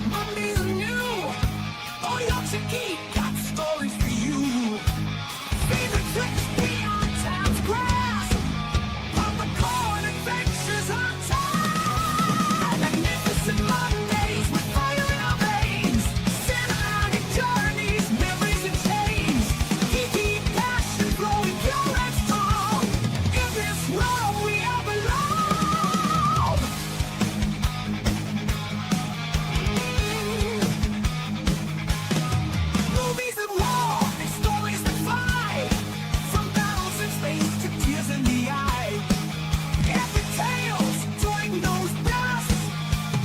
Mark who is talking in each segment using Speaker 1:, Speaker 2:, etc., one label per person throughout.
Speaker 1: Mondays are new. Oh, Yorkshire geek got stories for you. Favorite tricks beyond town's grass. Popcorn adventures on time. Magnificent Mondays with fire in our veins. Cinematic journeys, memories and change. Geeky passion flowing pure and strong. In this world we all belong. Movies and war and stories that fly. From battles in space to tears in the eye. Epic tales, join those best.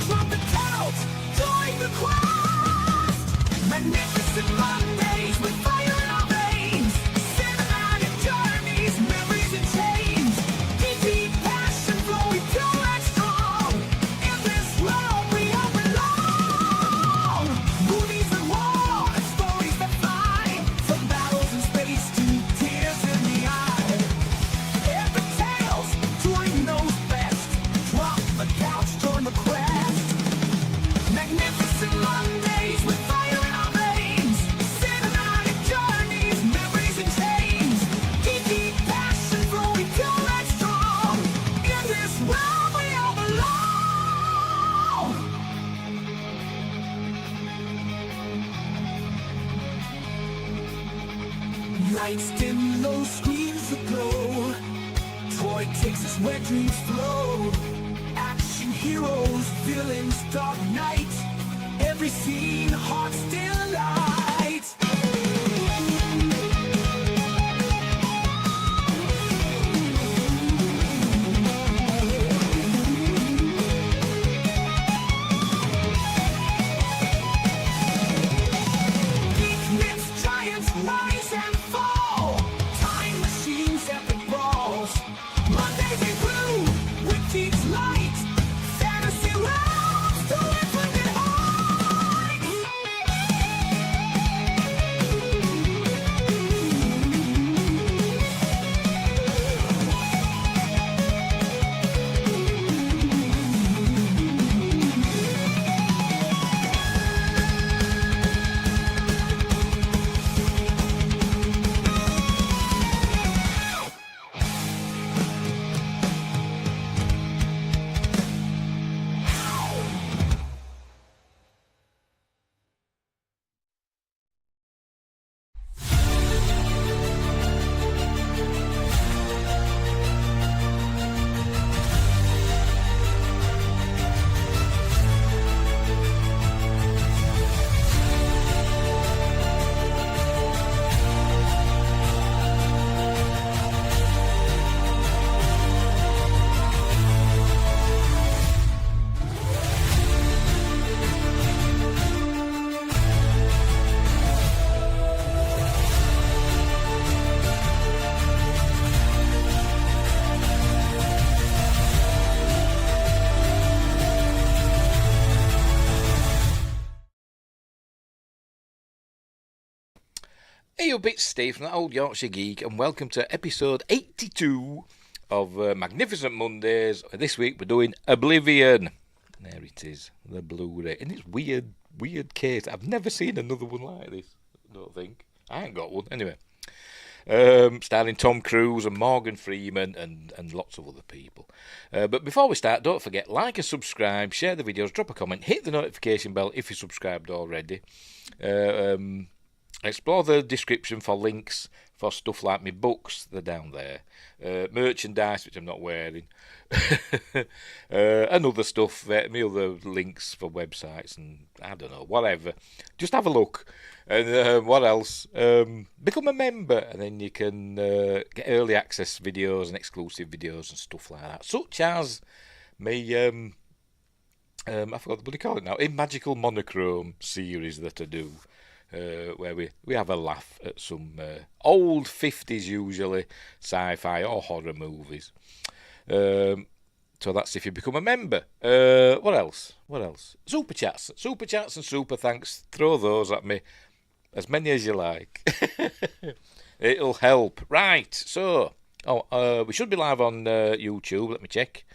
Speaker 1: Trumpet tells, join the quest. Magnificent Mondays with fire in our veins. Cinematic journeys, memories and change. Geeky passion flowing pure and strong. In this world we all belong. Movies and war and stories that fly. From battles in space to tears in the eye. Epic tales, join those best. Drop the couch, join the quest. Magnificent Mondays with fire in our veins. Cinematic journeys, memories and change. Geeky passion flowing pure and strong. In this world we all belong. Lights dim, low screens aglow. Troy takes us where dreams flow. Action heroes, villains, dark night. Every scene, hearts delight. Geek myths, giants rise and fall. Time machines, epic brawls. Mondays in blue with geeks light. Fantasy realms to infinite heights.
Speaker 2: Hey up, it's Steve from the Old Yorkshire Geek, and welcome to episode 82 of Magnificent Mondays. This week we're doing Oblivion. There it is, the Blu-ray, and it's weird case. I've never seen another one like this. I don't think I ain't got one anyway. Starring Tom Cruise and Morgan Freeman and lots of other people. But before we start, don't forget, like and subscribe, share the videos, drop a comment, hit the notification bell if you're subscribed already. Explore the description for links for stuff like my books, they're down there. Merchandise, which I'm not wearing. And other stuff, my other links for websites and I don't know, whatever. Just have a look. And what else? Become a member, and then you can get early access videos and exclusive videos and stuff like that. Such as me, I forgot what do you call it now, a Magical Monochrome series that I do. Where we have a laugh at some old 50s usually sci-fi or horror movies. So that's if you become a member. What else? Super chats and super thanks. Throw those at me, as many as you like. It'll help. Right, so We should be live on YouTube. Let me check.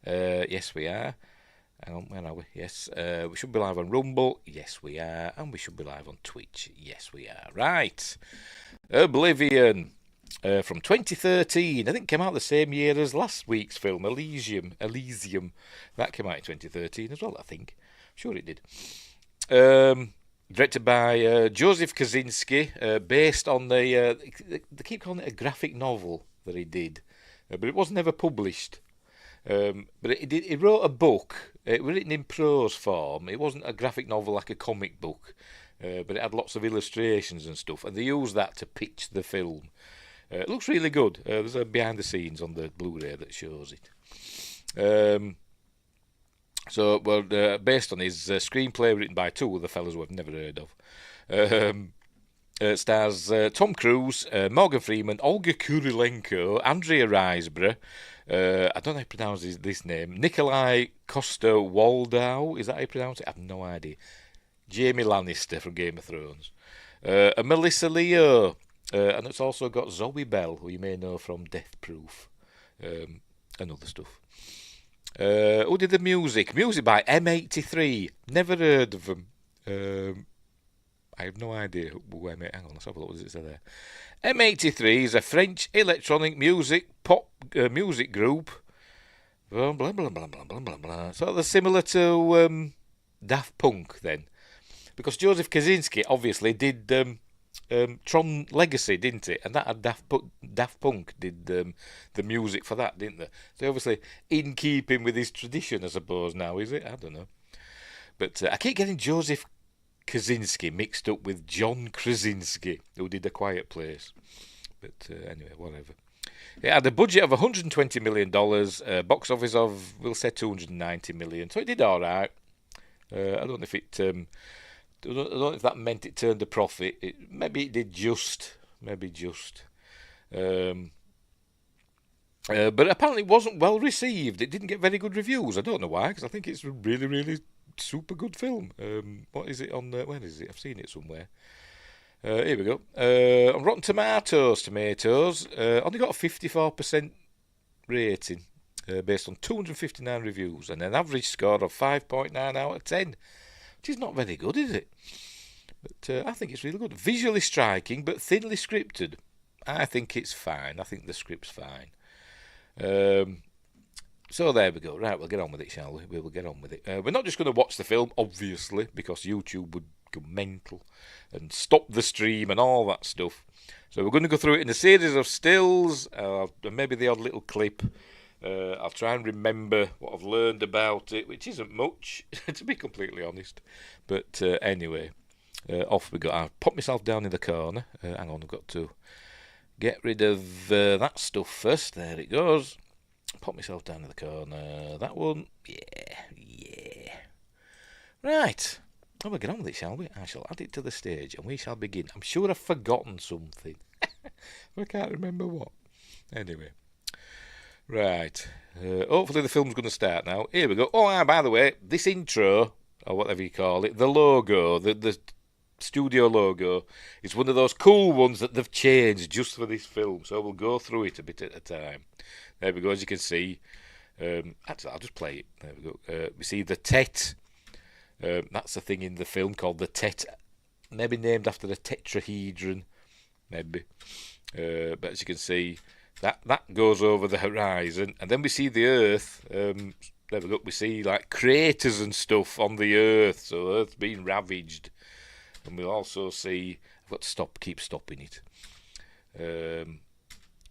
Speaker 2: Yes, we are. Hang on, where are we? Yes, we should be live on Rumble. Yes, we are. And we should be live on Twitch. Yes, we are. Right. Oblivion. From 2013. I think it came out the same year as last week's film, Elysium. That came out in 2013 as well, I think. Sure it did. Directed by Joseph Kosinski, based on they keep calling it a graphic novel that he did, but it was never published. But he wrote a book. It was written in prose form. It wasn't a graphic novel like a comic book, but it had lots of illustrations and stuff, and they used that to pitch the film. It looks really good. There's a behind the scenes on the Blu-ray that shows it. Based on his screenplay written by two of the fellas who I've never heard of. It stars Tom Cruise, Morgan Freeman, Olga Kurilenko, Andrea Riseborough, I don't know how you pronounce this name, Nikolai Coster-Waldau, is that how you pronounce it? I have no idea. Jaime Lannister from Game of Thrones. And Melissa Leo, and it's also got Zoe Bell, who you may know from Death Proof, and other stuff. Who did the music? Music by M83. Never heard of them. I have no idea who hang on, let's have a look. What does it say there? M83 is a French electronic pop music group. Blah, blah, blah, blah, blah, blah, blah. So they're similar to Daft Punk then. Because Joseph Kosinski obviously did Tron Legacy, didn't it? And that had Daft Punk did the music for that, didn't they? So obviously in keeping with his tradition, I suppose, now, is it? I don't know. But I keep getting Joseph Kosinski mixed up with John Krasinski, who did A Quiet Place. But anyway, whatever. It had a budget of $120 million, box office of, we'll say, $290 million. So it did all right. I don't know if it... I don't know if that meant it turned a profit. Maybe it did just. But apparently it wasn't well received. It didn't get very good reviews. I don't know why, because I think it's a really, really super good film. What is it on? Where is it? I've seen it somewhere. Here we go. On Rotten Tomatoes, only got a 54% rating based on 259 reviews and an average score of 5.9 out of 10. Which is not very good, is it? But I think it's really good. Visually striking, but thinly scripted. I think it's fine. I think the script's fine. So there we go. Right, we'll get on with it, shall we? We will get on with it. We're not just going to watch the film, obviously, because YouTube would go mental and stop the stream and all that stuff. So we're going to go through it in a series of stills, maybe the odd little clip. I'll try and remember what I've learned about it, which isn't much, to be completely honest. But anyway, off we go. I'll pop myself down in the corner. Hang on, I've got to get rid of that stuff first. There it goes. Pop myself down in the corner. That one. Yeah. Right. We'll get on with it, shall we? I shall add it to the stage and we shall begin. I'm sure I've forgotten something. I can't remember what. Anyway. Right. Hopefully the film's going to start now. Here we go. Oh, by the way, this intro, or whatever you call it, the logo, the studio logo, is one of those cool ones that they've changed just for this film. So we'll go through it a bit at a time. There we go, as you can see. Actually, I'll just play it. There we go. We see the Tet. That's a thing in the film called the Tet. Maybe named after the tetrahedron. Maybe. But as you can see, that goes over the horizon, and then we see the Earth. There we go. We see like craters and stuff on the Earth, so Earth's being ravaged, and we'll also see. I've got to keep stopping it.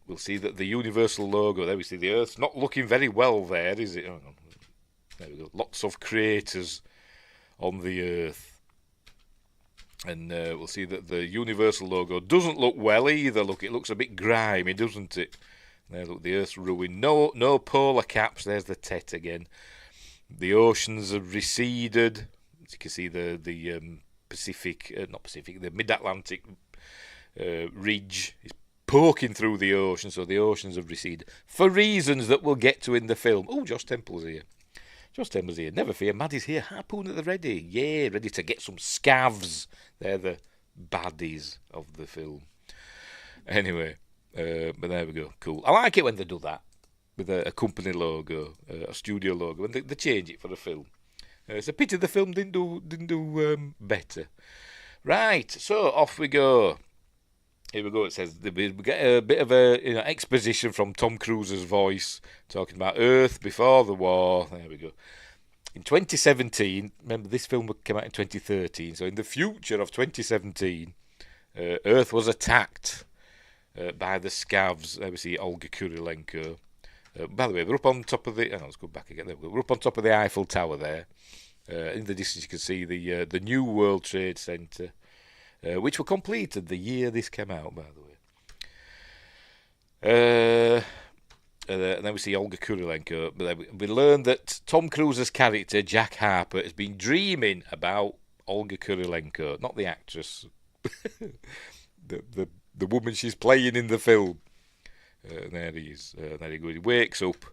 Speaker 2: We'll see that the universal logo. There we see the Earth's not looking very well. There is it. Oh, there we go. Lots of craters on the Earth. And we'll see that the universal logo doesn't look well either. Look, it looks a bit grimy, doesn't it? There, look, the Earth's ruined. No polar caps. There's the Tet again. The oceans have receded. As you can see, the the mid-Atlantic ridge is poking through the ocean, so the oceans have receded for reasons that we'll get to in the film. Oh, Josh Temple's here. Never fear, Maddie's here. Harpoon at the ready. Yeah, ready to get some scavs. They're the baddies of the film. Anyway, But there we go. Cool. I like it when they do that with a company logo, a studio logo, and they change it for a film. It's a pity the film didn't do better. Right, so off we go. Here we go. It says we get a bit of a exposition from Tom Cruise's voice talking about Earth before the war. There we go. In 2017, remember this film came out in 2013. So in the future of 2017, Earth was attacked by the scavs. There we see Olga Kurilenko. By the way, we're up on top of the. Let's go back again. We're up on top of the Eiffel Tower there. In the distance, you can see the New World Trade Center, which were completed the year this came out, by the way. And then we see Olga Kurilenko. But we learn that Tom Cruise's character, Jack Harper, has been dreaming about Olga Kurilenko, not the actress, the woman she's playing in the film. There he is. There he goes. He wakes up,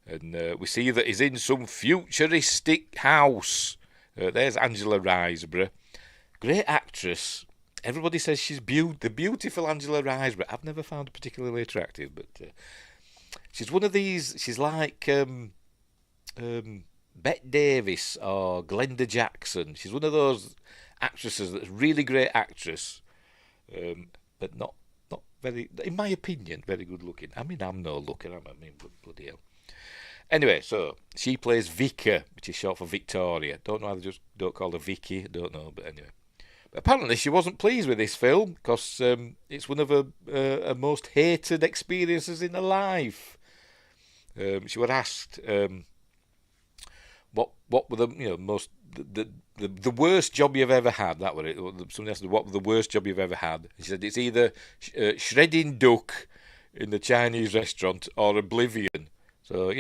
Speaker 2: and we see that he's in some futuristic house. There's Angela Riseborough, great actress. Everybody says she's the beautiful Angela Riseborough. I've never found her particularly attractive, but she's one of these. She's like Bette Davis or Glenda Jackson. She's one of those actresses that's really great actress, but not very, in my opinion, very good looking. I mean, I'm no looker. Bloody hell. Anyway, so she plays Vika, which is short for Victoria. Don't know how they just don't call her Vicky. Don't know, but anyway. But apparently, she wasn't pleased with this film because it's one of her most hated experiences in her life. She was asked what were the most the worst job you've ever had. That was it. Somebody asked her, what was the worst job you've ever had. And she said it's either shredding duck in the Chinese restaurant or Oblivion. So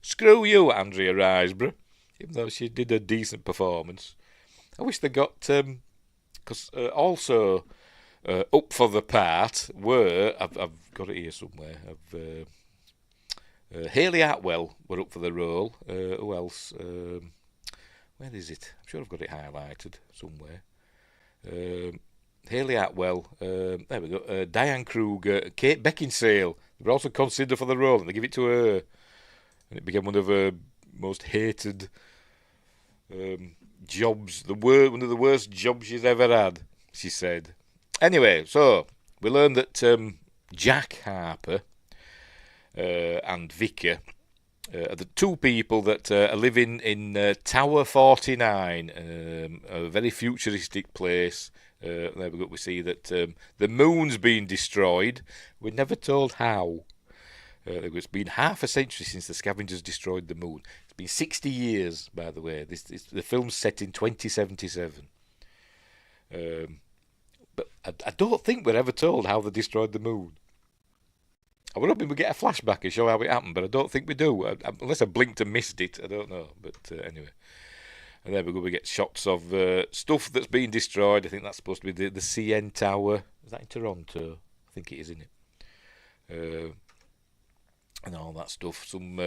Speaker 2: screw you, Andrea Riseborough. Even though she did a decent performance, I wish they got because also up for the part were I've got it here somewhere. Hayley Atwell were up for the role. Who else? Where is it? I'm sure I've got it highlighted somewhere. Hayley Atwell. There we go. Diane Kruger, Kate Beckinsale. They were also considered for the role, and they give it to her, and it became one of her most hated jobs. One of the worst jobs she's ever had, she said. Anyway, so we learned that Jack Harper and Vika are the two people that are living in Tower 49, a very futuristic place. There we go. We see that the moon's been destroyed. We're never told how. It's been half a century since the scavengers destroyed the moon. It's been 60 years, by the way. The film's set in 2077. But I don't think we're ever told how they destroyed the moon. I was hoping we get a flashback and show how it happened, but I don't think we do. Unless I blinked and missed it, I don't know. But anyway. And there we go, we get shots of stuff that's been destroyed. I think that's supposed to be the CN Tower. Is that in Toronto? I think it is, isn't it? And all that stuff. Some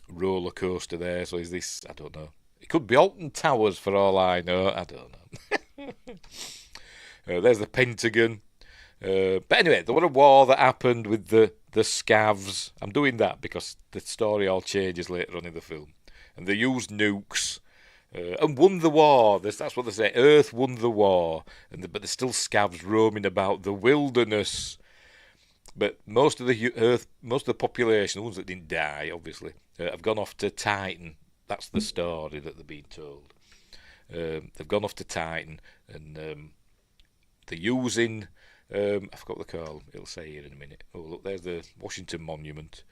Speaker 2: roller coaster there. So is this, I don't know. It could be Alton Towers for all I know. I don't know. There's the Pentagon. But anyway, there was a war that happened with the scavs. I'm doing that because the story all changes later on in the film. And they used nukes and won the war. That's what they say. Earth won the war. But there's still scavs roaming about the wilderness. But most of the population, the ones that didn't die, obviously, have gone off to Titan. That's the story that they're being told. They've gone off to Titan, and they're using... I forgot what they call them. It'll say here in a minute. Oh, look, there's the Washington Monument.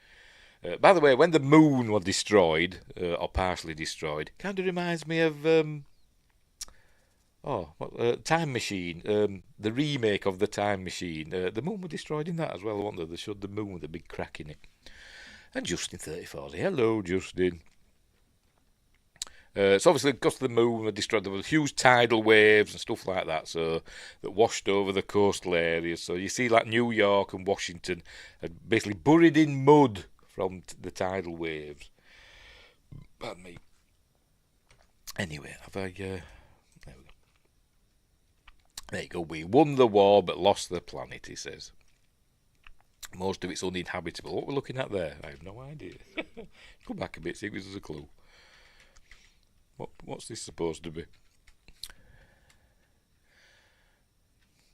Speaker 2: By the way, when the moon was destroyed, or partially destroyed, kind of reminds me of Time Machine, the remake of the Time Machine. The moon was destroyed in that as well, wasn't there? They showed the moon with a big crack in it. And Justin 34. Hello, Justin. So obviously, because the moon was destroyed, there were huge tidal waves and stuff like that, so that washed over the coastal areas. So you see, like New York and Washington, are basically buried in mud from the tidal waves. Pardon me. Anyway, there we go. There you go. We won the war but lost the planet, he says. Most of it's uninhabitable. What we're looking at there, I have no idea. Go back a bit, see if there's a clue. What's this supposed to be?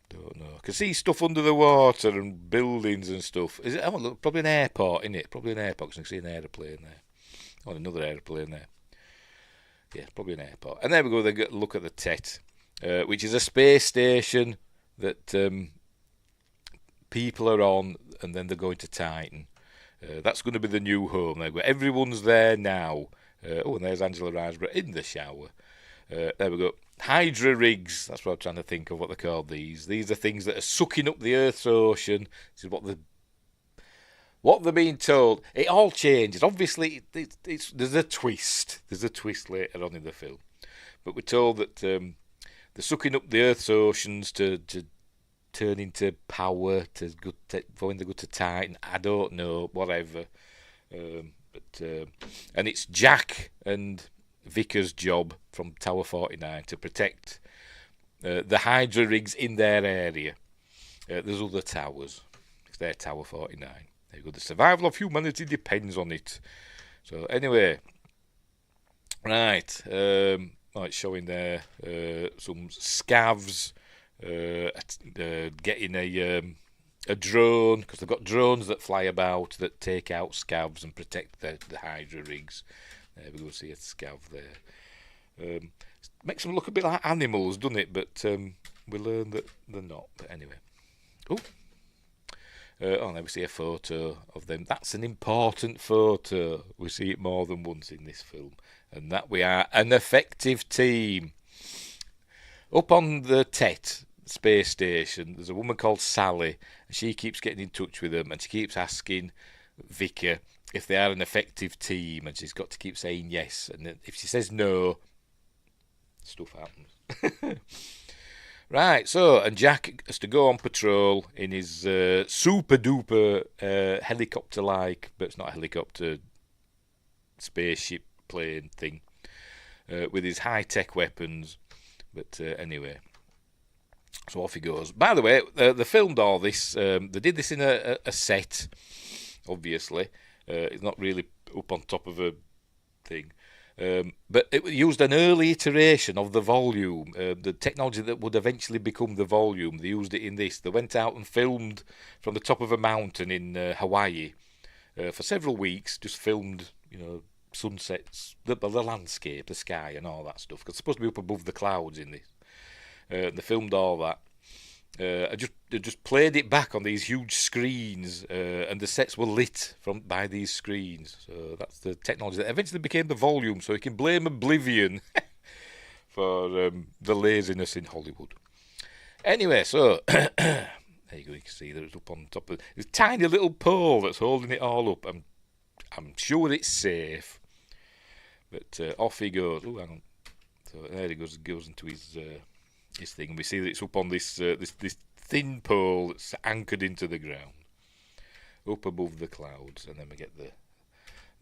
Speaker 2: Don't know. I can see stuff under the water and buildings and stuff. Is it? Oh, look, probably an airport, isn't it? Probably an airport, because I can see an aeroplane there. Oh, another aeroplane there. Yeah, probably an airport. And there we go. They get a look at the TET, which is a space station that people are on, and then they're going to Titan. That's going to be the new home. Everyone's there now. Oh, and there's Angela Riseborough in the shower. There we go. Hydra rigs. That's what I'm trying to think of what they're called. These are things that are sucking up the Earth's ocean. This is what they're being told. It all changes. Obviously, there's a twist. There's a twist later on in the film. But we're told that they're sucking up the Earth's oceans to turn into power, for they go to Titan. I don't know, whatever. And it's Jack and Vickers' job from Tower 49 to protect the Hydra rigs in their area. There's other towers. It's their Tower 49. There you go. The survival of humanity depends on it. So anyway, right. It's showing there some scavs getting a drone, because they've got drones that fly about that take out scavs and protect the Hydra rigs. There we go, see a scav there. Makes them look a bit like animals, doesn't it? But we learn that they're not. But anyway. There we see a photo of them. That's an important photo. We see it more than once in this film. And that we are an effective team. Up on the TET space station, there's a woman called Sally, and she keeps getting in touch with them, and she keeps asking Vicar if they are an effective team, and she's got to keep saying yes. And if she says no, stuff happens. Right, so, and Jack has to go on patrol in his super duper helicopter-like, but it's not a helicopter, spaceship plane thing, with his high-tech weapons. But anyway, so off he goes. By the way, they filmed all this. They did this in a set, obviously. It's not really up on top of a thing. But it used an early iteration of the volume, the technology that would eventually become the volume. They used it in this. They went out and filmed from the top of a mountain in Hawaii for several weeks. Just filmed, sunsets, the landscape, the sky, and all that stuff. Because it's supposed to be up above the clouds in this. They filmed all that. They just played it back on these huge screens, and the sets were lit by these screens. So that's the technology that eventually became the volume. So you can blame Oblivion for the laziness in Hollywood. Anyway, so there you go. You can see that it's up on top of this tiny little pole that's holding it all up. I'm sure it's safe, but off he goes. Oh, hang on. So there he goes into his thing, and we see that it's up on this thin pole that's anchored into the ground, up above the clouds, and then we get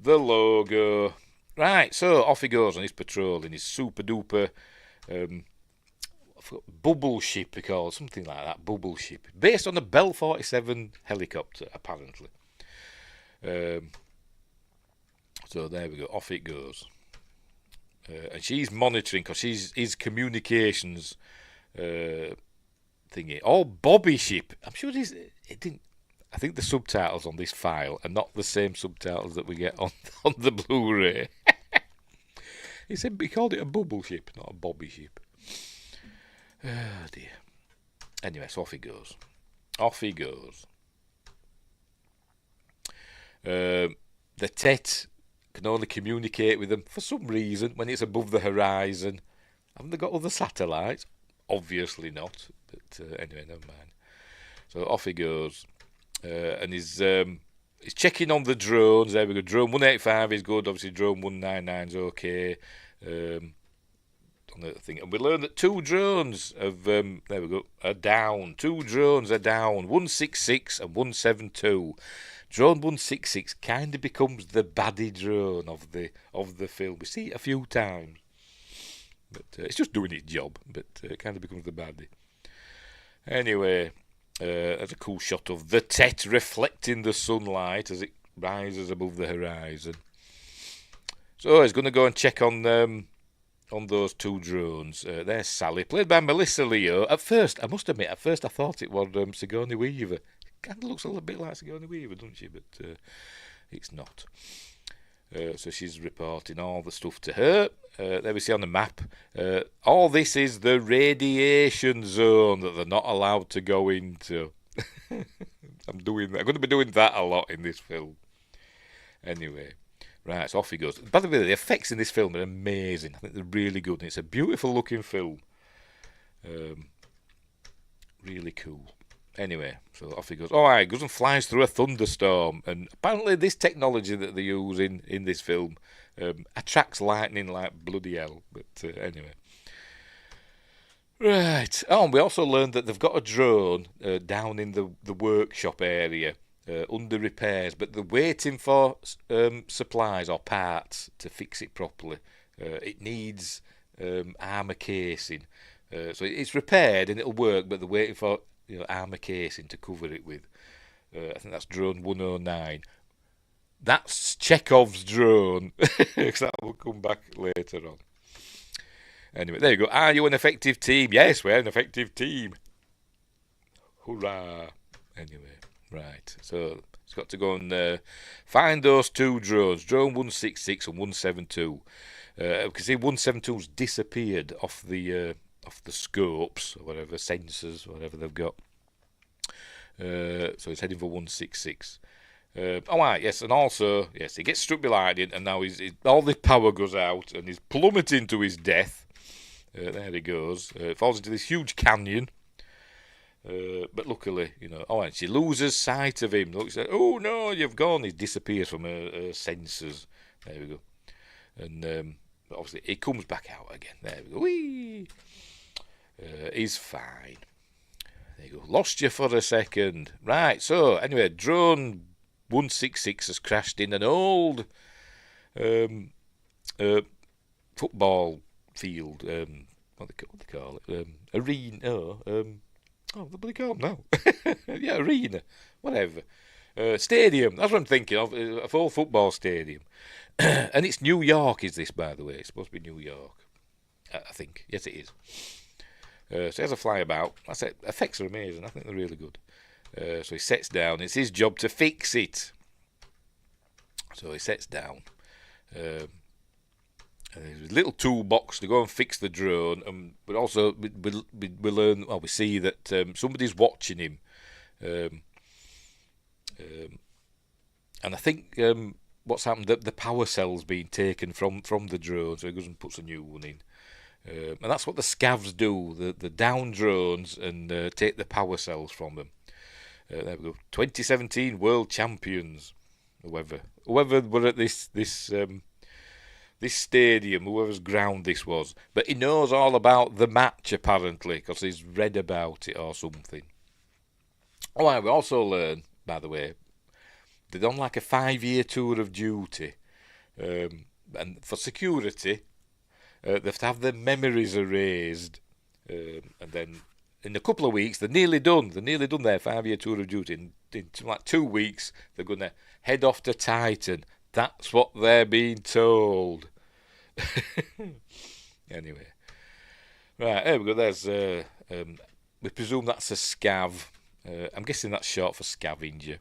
Speaker 2: the logo. Right, so off he goes on his patrol in his super duper bubble ship, we call it, something like that, bubble ship, based on a Bell 47 helicopter, apparently. So there we go, off it goes. And she's monitoring, because she's his communications thingy. Oh, Bobby ship. I'm sure it didn't. I think the subtitles on this file are not the same subtitles that we get on the Blu-ray. He called it a bubble ship, not a Bobby ship. Oh dear. Anyway, so off he goes. Off he goes. The TET can only communicate with them for some reason when it's above the horizon. Haven't they got other satellites? Obviously not. But anyway, never mind. So off he goes, and he's checking on the drones. There we go. Drone 185 is good. Obviously, drone 199 is okay. On the thing, and we learn that two drones are down. Two drones are down. 166 and 172. Drone 166 kind of becomes the baddie drone of the film. We see it a few times, but it's just doing its job. But it kind of becomes the baddie. Anyway, there's a cool shot of the Tet reflecting the sunlight as it rises above the horizon. So he's going to go and check on those two drones. There's Sally, played by Melissa Leo. At first, I must admit, I thought it was Sigourney Weaver. Kind of looks a little bit like Sigourney Weaver, doesn't she? But it's not. So she's reporting all the stuff to her. There we see on the map. All this is the radiation zone that they're not allowed to go into. I'm going to be doing that a lot in this film. Anyway, right, so off he goes. By the way, the effects in this film are amazing. I think they're really good. And it's a beautiful looking film. Really cool. Anyway, so off he goes. He goes and flies through a thunderstorm. And apparently this technology that they use in this film attracts lightning like bloody hell. But anyway. Right. Oh, and we also learned that they've got a drone down in the workshop area under repairs, but they're waiting for supplies or parts to fix it properly. It needs armour casing. So it's repaired and it'll work, but they're waiting for armour casing to cover it with. I think that's drone 109. That's Chekhov's drone, because that will come back later on. Anyway, there you go. Are you an effective team? Yes, we're an effective team. Hurrah. Anyway, right. So it's got to go and find those two drones, drone 166 and 172. Because see, 172's disappeared off the scopes or whatever, sensors, whatever they've got. So he's heading for 166. Yes, and also, yes, he gets struck by lightning, and now all the power goes out, and he's plummeting to his death. There he goes. Falls into this huge canyon. But luckily, and she loses sight of him. Looks like, oh no, you've gone. He disappears from her sensors. There we go. And obviously, he comes back out again. There we go. Whee! He's fine. There you go. Lost you for a second. Right, so anyway, drone 166 has crashed in an old football field. What they call it? Arena. What do they call it now? Yeah, arena. Whatever. Stadium. That's what I'm thinking of. A full football stadium. And it's New York, is this, by the way? It's supposed to be New York. I think. Yes, it is. So he has a flyabout. I said, effects are amazing. I think they're really good. So he sets down. It's his job to fix it. So he sets down. And there's a little toolbox to go and fix the drone. But also we learn. Well, we see that somebody's watching him. And I think what's happened, the power cell's been taken from the drone, so he goes and puts a new one in. And that's what the scavs do, the down drones, and take the power cells from them. There we go. 2017 World Champions. Whoever were at this stadium, whoever's ground this was. But he knows all about the match, apparently, because he's read about it or something. We also learn, by the way, they're on like a 5-year tour of duty. And for security, they have to have their memories erased. And then in a couple of weeks, they're nearly done. They're nearly done their 5-year tour of duty. In like 2 weeks, they're going to head off to Titan. That's what they're being told. Anyway. Right, there we go. There's, we presume that's a scav. I'm guessing that's short for scavenger.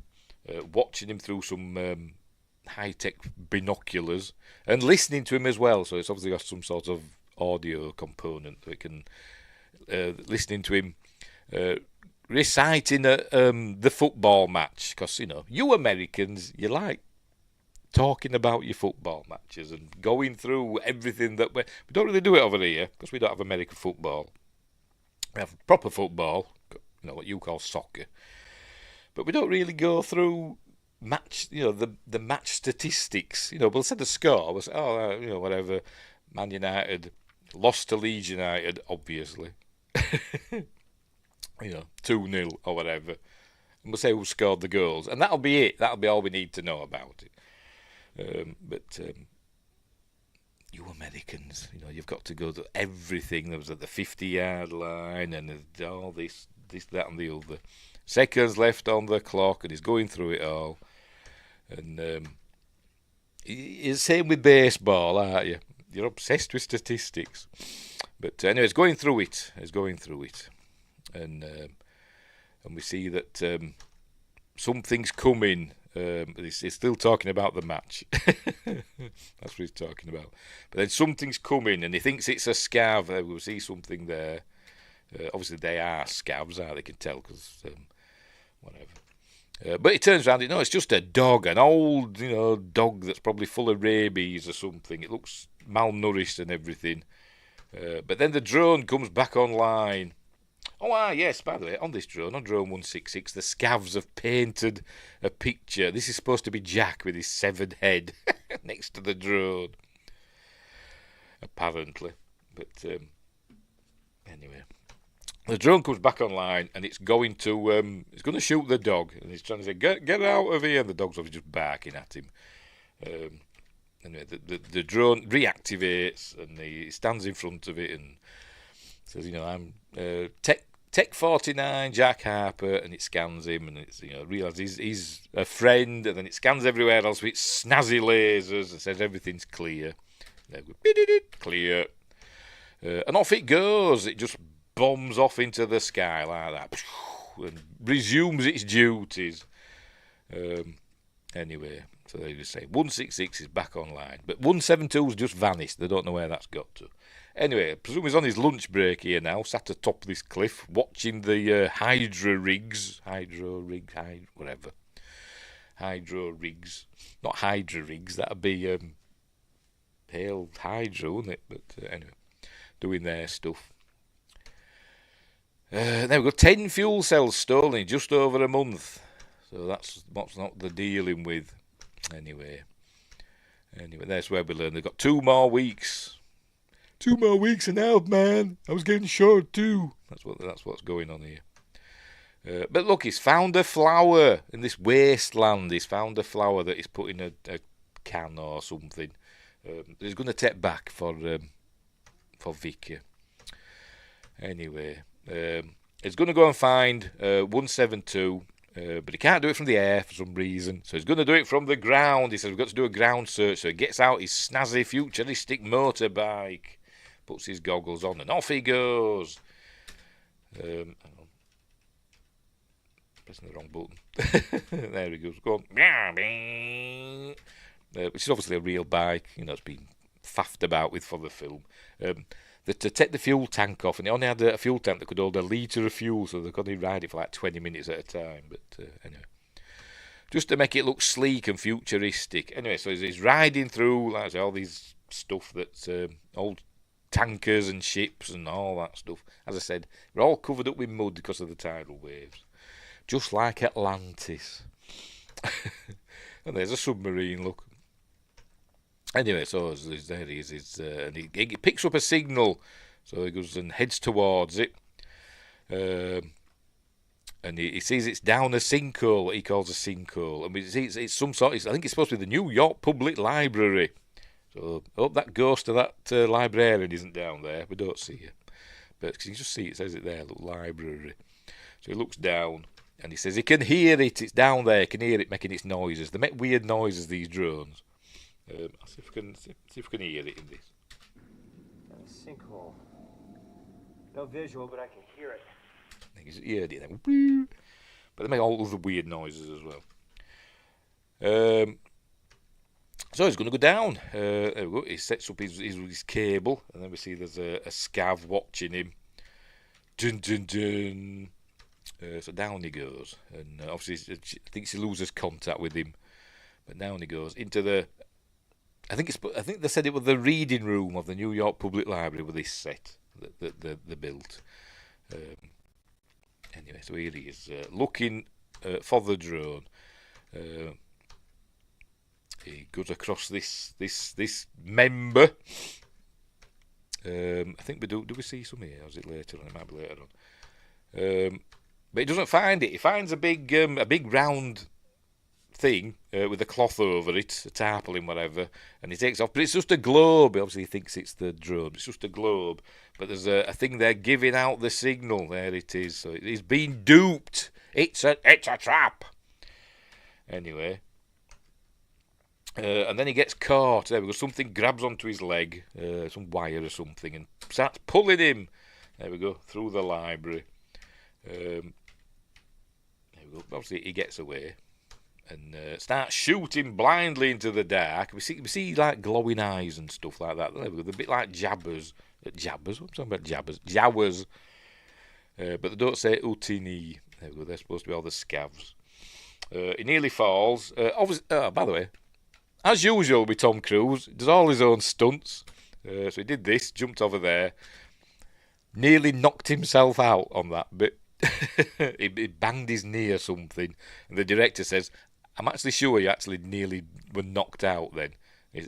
Speaker 2: Watching him through some high-tech binoculars and listening to him as well. So it's obviously got some sort of audio component that can listening to him reciting the football match, because you Americans, you like talking about your football matches and going through everything that we don't really do it over here because we don't have American football. We have proper football, what you call soccer, but we don't really go through match, the match statistics. We'll say the score. We'll say, whatever, Man United lost to Leeds United, obviously. 2-0 or whatever. And we'll say who scored the goals. And that'll be it. That'll be all we need to know about it. But you Americans, you've got to go to everything. There was at the 50-yard line and all this this, that, and the other. Seconds left on the clock, and he's going through it all. And it's the same with baseball, aren't you? You're obsessed with statistics. But anyway, he's going through it. And we see that something's coming. He's still talking about the match. That's what he's talking about. But then something's coming, and he thinks it's a scav. We'll see something there. Obviously, they are scavs, they can tell, because whatever. But he turns around, it's just a dog, an old, dog that's probably full of rabies or something. It looks malnourished and everything. But then the drone comes back online. Oh, yes, by the way, on this drone, on drone 166, the scavs have painted a picture. This is supposed to be Jack with his severed head next to the drone. Apparently. But anyway. The drone comes back online, and it's going to shoot the dog. And he's trying to say, get out of here. And the dog's obviously just barking at him. Anyway, the drone reactivates, and he stands in front of it and says, I'm Tech 49, Jack Harper, and it scans him, and it's realizes he's a friend, and then it scans everywhere else with snazzy lasers and says everything's clear. Clear, and off it goes. It just bombs off into the sky like that, and resumes its duties. Anyway, so they just say 166 is back online, but 172's just vanished. They don't know where that's got to. Anyway, I presume he's on his lunch break here now, sat atop this cliff, watching the hydro rigs, not hydro rigs, that'd be pale hydro, wouldn't it? But anyway, doing their stuff. Now we've got 10 fuel cells stolen in just over a month, so that's what's not they're dealing with. Anyway, that's where we learn they've got 2 more weeks. 2 more weeks and a half, man. I was getting short too. That's what's going on here. But look, he's found a flower in this wasteland. He's found a flower that he's put in a can or something. He's going to take back for Vicky. Anyway, he's going to go and find 172. But he can't do it from the air for some reason, so he's going to do it from the ground. He says we've got to do a ground search, so he gets out his snazzy futuristic motorbike, puts his goggles on, and off he goes. Hang on. Pressing the wrong button. There he goes. Go on. Which is obviously a real bike, it's been faffed about with for the film. To take the fuel tank off, and he only had a fuel tank that could hold a litre of fuel, so they could only ride it for like 20 minutes at a time. But anyway, just to make it look sleek and futuristic. Anyway, so he's riding through, like I say, all these stuff that's old tankers and ships and all that stuff. As I said, we're all covered up with mud because of the tidal waves, just like Atlantis. And there's a submarine, look. Anyway, so there he is, and he picks up a signal, so he goes and heads towards it, and he sees it's down a sinkhole, what he calls a sinkhole, and it's some sort, I think it's supposed to be the New York Public Library, so I hope that ghost of that librarian isn't down there. We don't see it, but you can just see it says it there, look, library. So he looks down, and he says he can hear it, it's down there, he can hear it making its noises. They make weird noises, these drones. I'll see if we can hear it in this.
Speaker 3: Sinkhole. No visual, but I can hear it.
Speaker 2: I think he's heard it then. But they make all other weird noises as well. So he's going to go down. There we go. He sets up his cable, and then we see there's a scav watching him. Dun dun dun. So down he goes, and obviously she thinks he loses contact with him. But down he goes into the. I think they said it was the reading room of the New York Public Library with this set that they built. Anyway, so here he is looking for the drone. He goes across this member. I think we do. Do we see some here? Or is it later on? It might be later on. But he doesn't find it. He finds a big round thing with a cloth over it, a tarpaulin, whatever, and he takes off. But it's just a globe. Obviously, he thinks it's the drone. It's just a globe. But there's a thing there giving out the signal. There it is. So he's been duped. It's a trap. Anyway. And then he gets caught. There we go. Something grabs onto his leg, some wire or something, and starts pulling him. There we go, through the library. There we go. Obviously, he gets away and starts shooting blindly into the dark. We see like glowing eyes and stuff like that. There we go. They're a bit like jabbers. Jabbers? What am I talking about? Jabbers. Jowers. But they don't say utini. There we go. They're supposed to be all the scavs. He nearly falls. By the way, as usual with Tom Cruise, he does all his own stunts. So he did this, jumped over there, nearly knocked himself out on that bit. he banged his knee or something. And the director says, I'm actually sure you actually nearly were knocked out then. He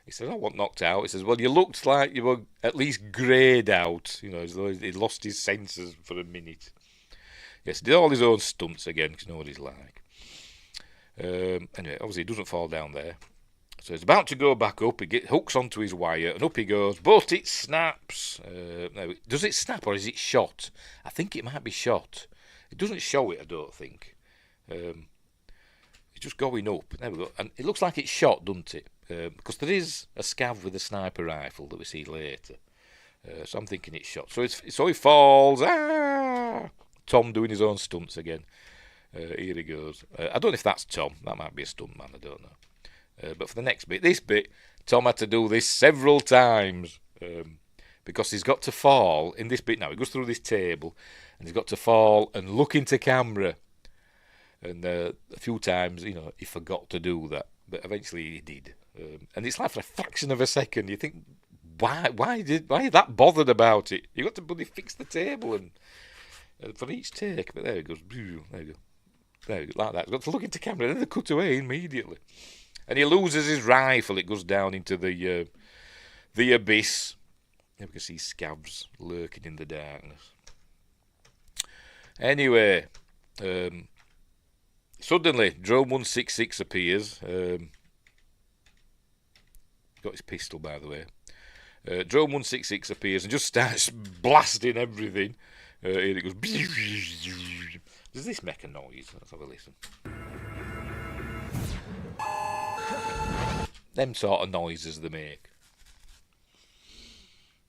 Speaker 2: says, I wasn't knocked out. He says, well, you looked like you were at least greyed out. You know, as though he'd lost his senses for a minute. Yes, he did all his own stunts again, because you know what he's like. Anyway, obviously he doesn't fall down there. So he's about to go back up. He hooks onto his wire and up he goes. But it snaps. Does it snap or is it shot? I think it might be shot. It doesn't show it, I don't think. It's just going up. There we go. And it looks like it's shot, doesn't it? Because there is a scav with a sniper rifle that we see later. So I'm thinking it's shot. So he falls. Ah! Tom doing his own stunts again. Here he goes. I don't know if that's Tom. That might be a stuntman. I don't know. But for the next bit, this bit, Tom had to do this several times because he's got to fall in this bit now. He goes through this table and he's got to fall and look into camera. And a few times, you know, he forgot to do that. But eventually he did. And it's like for a fraction of a second. You think, why are you that bothered about it? You got to bloody fix the table and for each take. But there it goes. There you go. There you go, like that. He's got to look into camera and then they cut away immediately. And he loses his rifle. It goes down into the abyss. You can see scavs lurking in the darkness. Anyway, suddenly, Drone 166 appears. Got his pistol, by the way. Drone 166 appears and just starts blasting everything. Here it goes. Does this make a noise? Let's have a listen. Them sort of noises they make.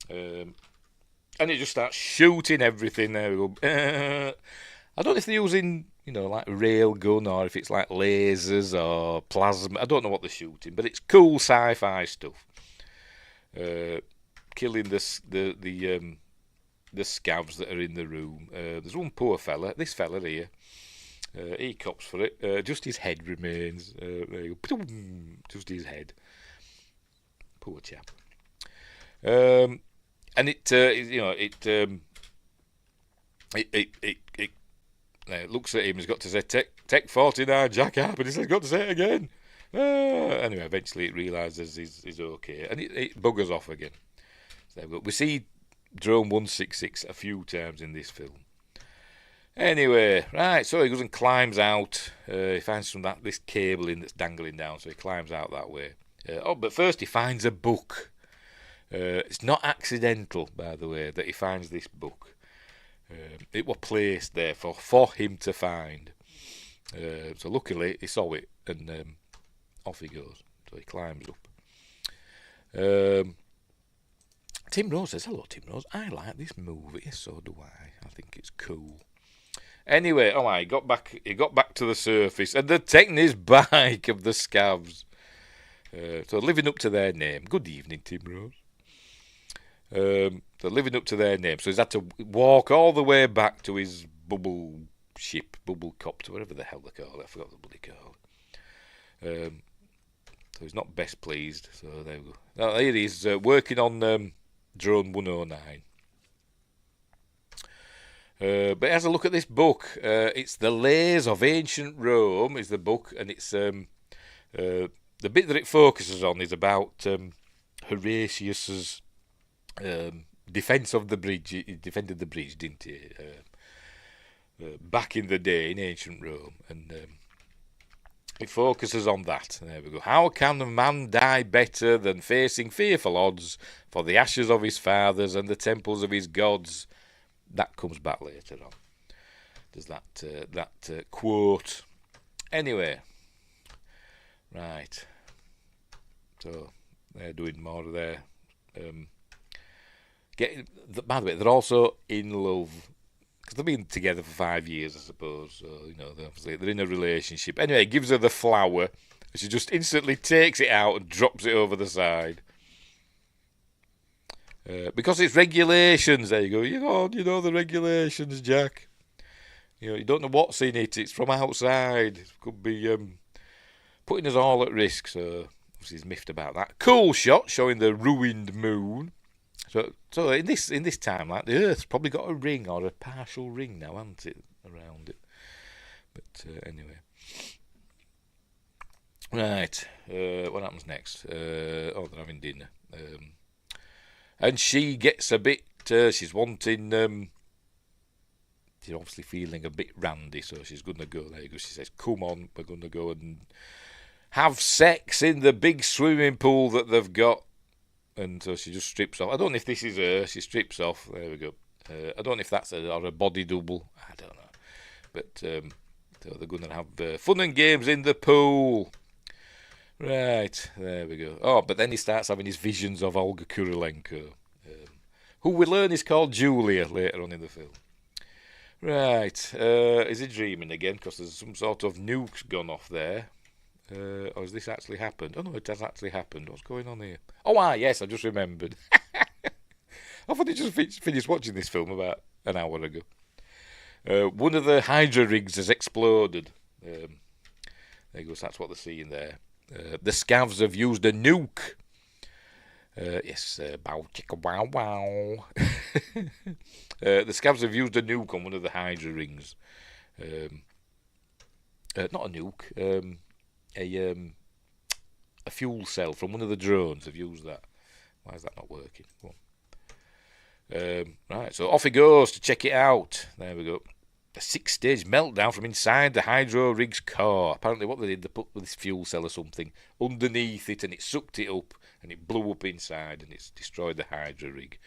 Speaker 2: And it just starts shooting everything. There we go. I don't know if they're using, you know, like rail gun or if it's like lasers or plasma. I don't know what they're shooting, but it's cool sci-fi stuff. Killing the scavs that are in the room. There's one poor fella, this fella here. He cops for it. Just his head remains. There you go. Just his head. Poor chap. And it looks at him. He's got to say, "Tech 49, Jack Harp," and he's got to say it again. Anyway, eventually it realises he's okay, and it buggers off again. So we see Drone 166 a few times in this film. Anyway, right, so he goes and climbs out. He finds this cabling that's dangling down, so he climbs out that way. But first he finds a book. It's not accidental, by the way, that he finds this book. It was placed there for him to find. So luckily he saw it, and off he goes. So he climbs up. Tim Rose says, "Hello, Tim Rose. I like this movie. Yes, so do I. I think it's cool." Anyway, he got back to the surface, and they're taking his bike of the scavs. So living up to their name. Good evening, Tim Rose. They're living up to their name, so he's had to walk all the way back to his bubble ship, bubble copter, whatever the hell they call it. I forgot what they call it. So he's not best pleased. So there we go. Now here he is working on Drone 109. But as a look at this book, it's The Lays of Ancient Rome is the book, and it's the bit that it focuses on is about Horatius's defence of the bridge. He defended the bridge, didn't he? Back in the day in ancient Rome, and it focuses on that. There we go. How can a man die better than facing fearful odds for the ashes of his fathers and the temples of his gods? That comes back later on. There's that quote. Anyway, right. So they're doing more of their by the way, they're also in love because they've been together for 5 years, I suppose. So they're in a relationship. Anyway, he gives her the flower, and she just instantly takes it out and drops it over the side. Because it's regulations. There you go. You know the regulations, Jack. You don't know what's in it. It's from outside. It could be putting us all at risk. So obviously he's miffed about that. Cool shot showing the ruined moon. So in this timeline, the Earth's probably got a ring or a partial ring now, hasn't it, around it? But anyway, right. What happens next? They're having dinner, and she gets a bit. She's wanting. She's obviously feeling a bit randy, so she's gonna go. There you go. She says, "Come on, we're gonna go and have sex in the big swimming pool that they've got." And so she just strips off. I don't know if this is her. She strips off. There we go. I don't know if that's or a body double. I don't know. But so they're going to have fun and games in the pool. Right. There we go. Oh, but then he starts having his visions of Olga Kurilenko, who we learn is called Julia later on in the film. Right. Is he dreaming again? Because there's some sort of nuke's gone off there. Or has this actually happened? Oh no, it has actually happened. What's going on here? Oh, yes, I just remembered. I thought I just finished watching this film about an hour ago. One of the Hydra rigs has exploded. There you go, so that's what they're seeing there. The scavs have used a nuke. Yes, bow chicka wow wow. The scavs have used a nuke on one of the Hydra rings. Not a nuke. A fuel cell from one of the drones. Have used that. Why is that not working? Right, so off he goes to check it out. There we go. A 6-stage meltdown from inside the Hydro rig's core. Apparently what they did, they put this fuel cell or something underneath it and it sucked it up and it blew up inside and it's destroyed the Hydro rig.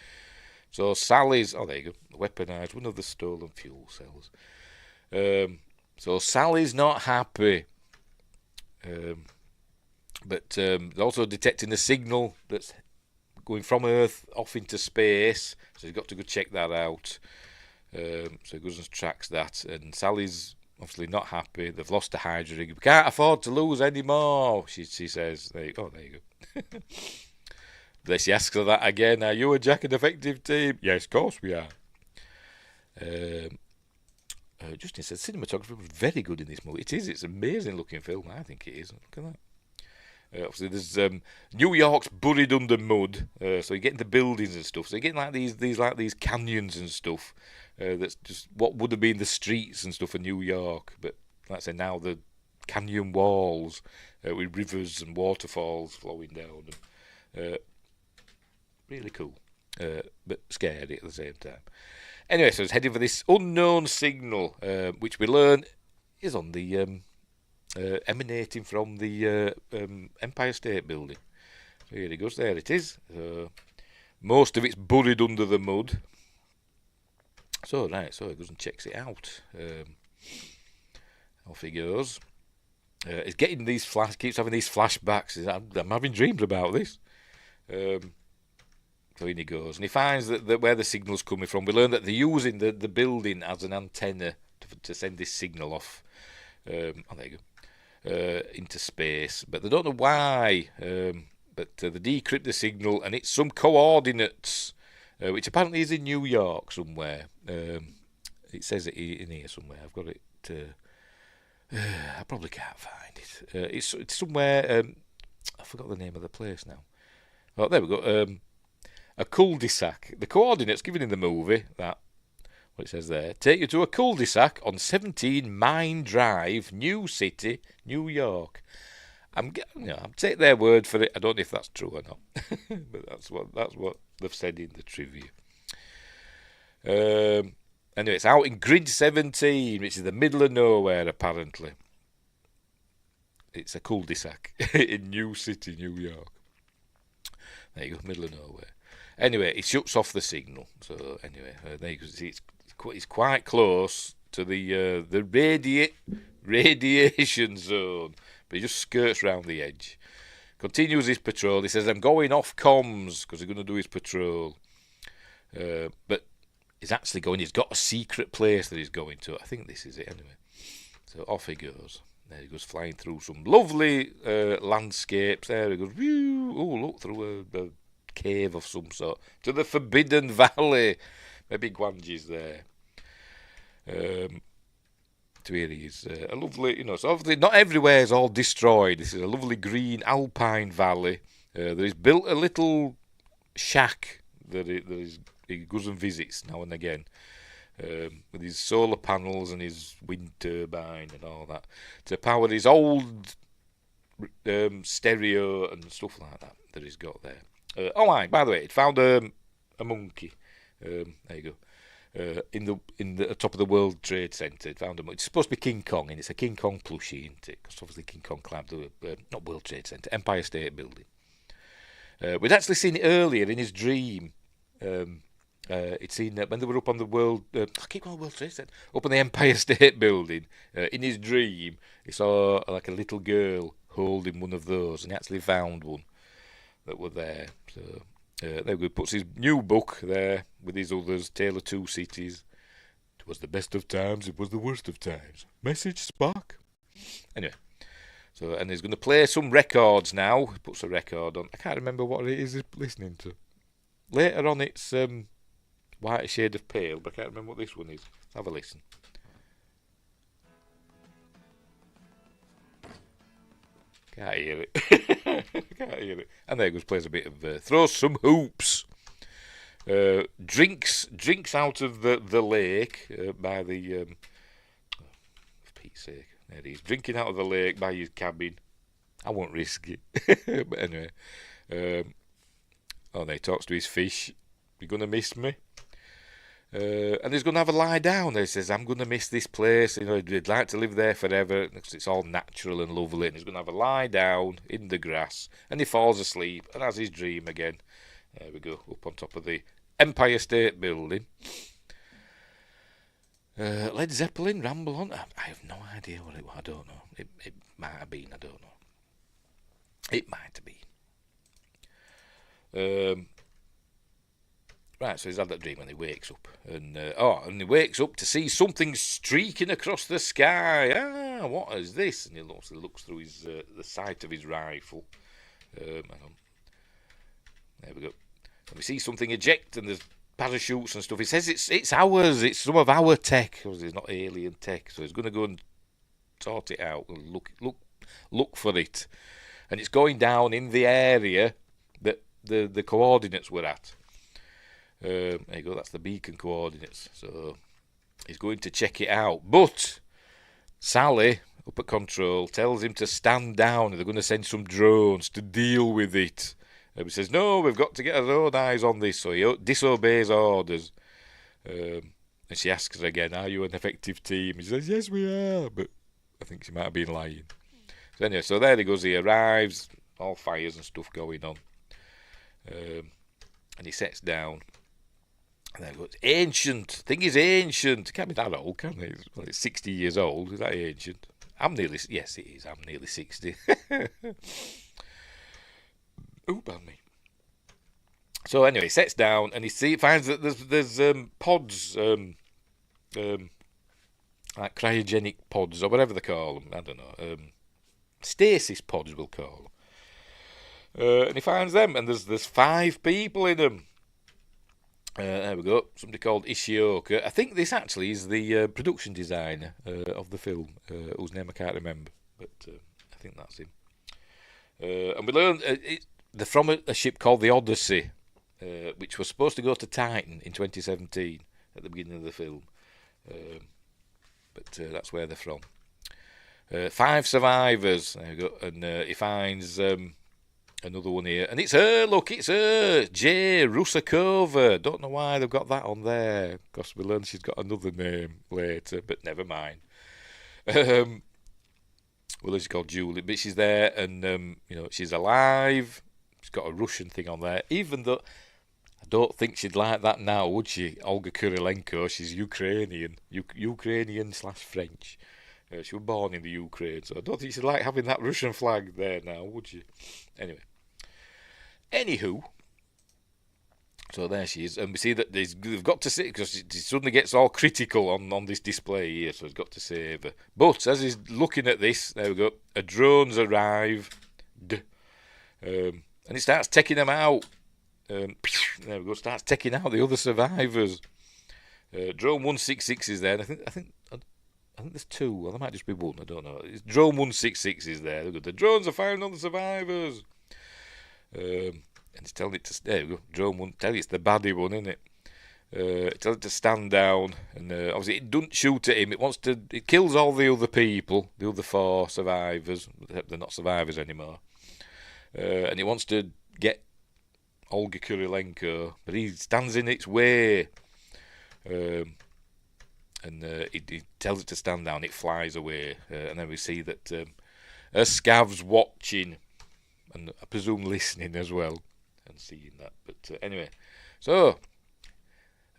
Speaker 2: So Sally's, there you go, weaponised one of the stolen fuel cells. So Sally's not happy. But they're also detecting a signal that's going from Earth off into space, so he's got to go check that out. So he goes and tracks that, and Sally's obviously not happy. They've lost a Hydra rig. We can't afford to lose any more, she says. There you go. Then she asks her that again. Are you a Jack and effective team? Yes, of course we are. Justin said cinematography was very good in this movie. It is. It's an amazing looking film. I think it is. Look at that. Obviously, there's New York's buried under mud, so you get into buildings and stuff. So you get like these canyons and stuff. That's just what would have been the streets and stuff of New York, but like I say, now the canyon walls with rivers and waterfalls flowing down. Really cool, but scary at the same time. Anyway, so it's heading for this unknown signal, which we learn is on the emanating from the Empire State Building. So here he goes. There it is. Most of it's buried under the mud. So he goes and checks it out. Off he goes. He's getting these keeps having these flashbacks. I'm having dreams about this. So in he goes, and he finds that where the signal's coming from. We learn that they're using the building as an antenna to send this signal off. There you go. Into space, but they don't know why. But they decrypt the signal, and it's some coordinates, which apparently is in New York somewhere. It says it in here somewhere. I've got it. I probably can't find it. It's somewhere. I forgot the name of the place now. Oh, there we go. A cul-de-sac. The coordinates given in the movie, what it says there, take you to a cul-de-sac on 17 Mine Drive, New City, New York. I'm take their word for it. I don't know if that's true or not, but that's what they've said in the trivia. Anyway, it's out in Grid 17, which is the middle of nowhere apparently. It's a cul-de-sac in New City, New York. There you go, middle of nowhere. Anyway, it shuts off the signal. So anyway, there you go. It's quite close to the radiation zone, but he just skirts round the edge. Continues his patrol. He says, "I'm going off comms," because he's going to do his patrol. But he's actually going. He's got a secret place that he's going to. I think this is it anyway. So off he goes. There he goes, flying through some lovely landscapes. There he goes. Whew, oh, look, through a cave of some sort to the Forbidden Valley. Maybe Guanji's there. To here he is. A lovely, so obviously not everywhere is all destroyed. This is a lovely green alpine valley. There is built a little shack that he goes and visits now and again. With his solar panels and his wind turbine and all that to power his old stereo and stuff like that he's got there. By the way, it found a monkey. There you go. In the top of the World Trade Center, it found a monkey. It's supposed to be King Kong, and it's a King Kong plushie, isn't it? Because obviously King Kong climbed the not World Trade Center, Empire State Building. We'd actually seen it earlier in his dream. He'd seen when they were up on the World. I keep calling World Trade Center. Up on the Empire State Building. In his dream, he saw like a little girl holding one of those, and he actually found one that were there. So there we go. Puts his new book there with his others. Tale of Two Cities. It was the best of times. It was the worst of times. Message Spark. Anyway. So and he's going to play some records now. He puts a record on. I can't remember what it is he's listening to. Later on, it's White Shade of Pale, but I can't remember what this one is. Let's have a listen. Can't hear it. Can't hear it. And there he goes, plays a bit of throws some hoops. Drinks out of the lake by the for Pete's sake. There he is, drinking out of the lake by his cabin. I won't risk it. But anyway, then he talks to his fish. You're gonna miss me. And he's going to have a lie down. He says, I'm going to miss this place. He'd like to live there forever because it's all natural and lovely. And he's going to have a lie down in the grass. And he falls asleep and has his dream again. There we go, up on top of the Empire State Building. Led Zeppelin, Ramble On. I have no idea what it was. I don't know. It might have been. I don't know. It might have been. Right, so he's had that dream and he wakes up. And he wakes up to see something streaking across the sky. What is this? And he looks through his the sight of his rifle. Hang on. There we go. And we see something eject and there's parachutes and stuff. He says it's ours. It's some of our tech. It's not alien tech. So he's going to go and sort it out and look for it. And it's going down in the area that the coordinates were at. There you go, that's the beacon coordinates. So he's going to check it out. But Sally, up at control, tells him to stand down and they're going to send some drones to deal with it. And he says, no, we've got to get our own eyes on this. So he disobeys orders. And she asks her again, are you an effective team? He says, yes, we are. But I think she might have been lying. So anyway, so there he goes. He arrives, all fires and stuff going on. And he sets down. And there it goes. Ancient. Thing is ancient. It can't be that old, can it? Well, it's 60 years old. Is that ancient? Yes, it is. I'm nearly 60. Oh, pardon me. So anyway, he sets down and he finds that there's pods, like cryogenic pods or whatever they call them. I don't know. Stasis pods, we'll call them. And he finds them, and there's 5 people in them. There we go. Somebody called Ishioka. I think this actually is the production designer of the film, whose name I can't remember, but I think that's him. And we learn they're from a ship called the Odyssey, which was supposed to go to Titan in 2017 at the beginning of the film. But that's where they're from. 5 survivors. There we go. And he finds another one here. And it's her, look, it's her. Jay Rusakova. Don't know why they've got that on there. Because we learn she's got another name later, but never mind. well, she's called Julie, but she's there, and she's alive. She's got a Russian thing on there, even though I don't think she'd like that now, would she? Olga Kurilenko, she's Ukrainian, Ukrainian/French. She was born in the Ukraine, so I don't think she'd like having that Russian flag there now, would she? Anyway, anywho. So there she is, and we see that they've got to save, because she suddenly gets all critical on this display here, so he's got to save her. But as he's looking at this, there we go, a drone's arrived, and it starts taking them out. There we go, starts taking out the other survivors. Drone 166 is there, and I think there's two, well, there might just be one, I don't know. Drone 166 is there, the drones are firing on the survivors. And it's telling it to, there we go, drone one, tell you it's the baddie one, isn't it? Tell it to stand down, and obviously it doesn't shoot at him, it kills all the other people, the other 4 survivors, they're not survivors anymore, and it wants to get Olga Kurilenko, but he stands in its way, and he tells it to stand down, it flies away, and then we see that a scav's watching, and I presume listening as well, and seeing that. But anyway, so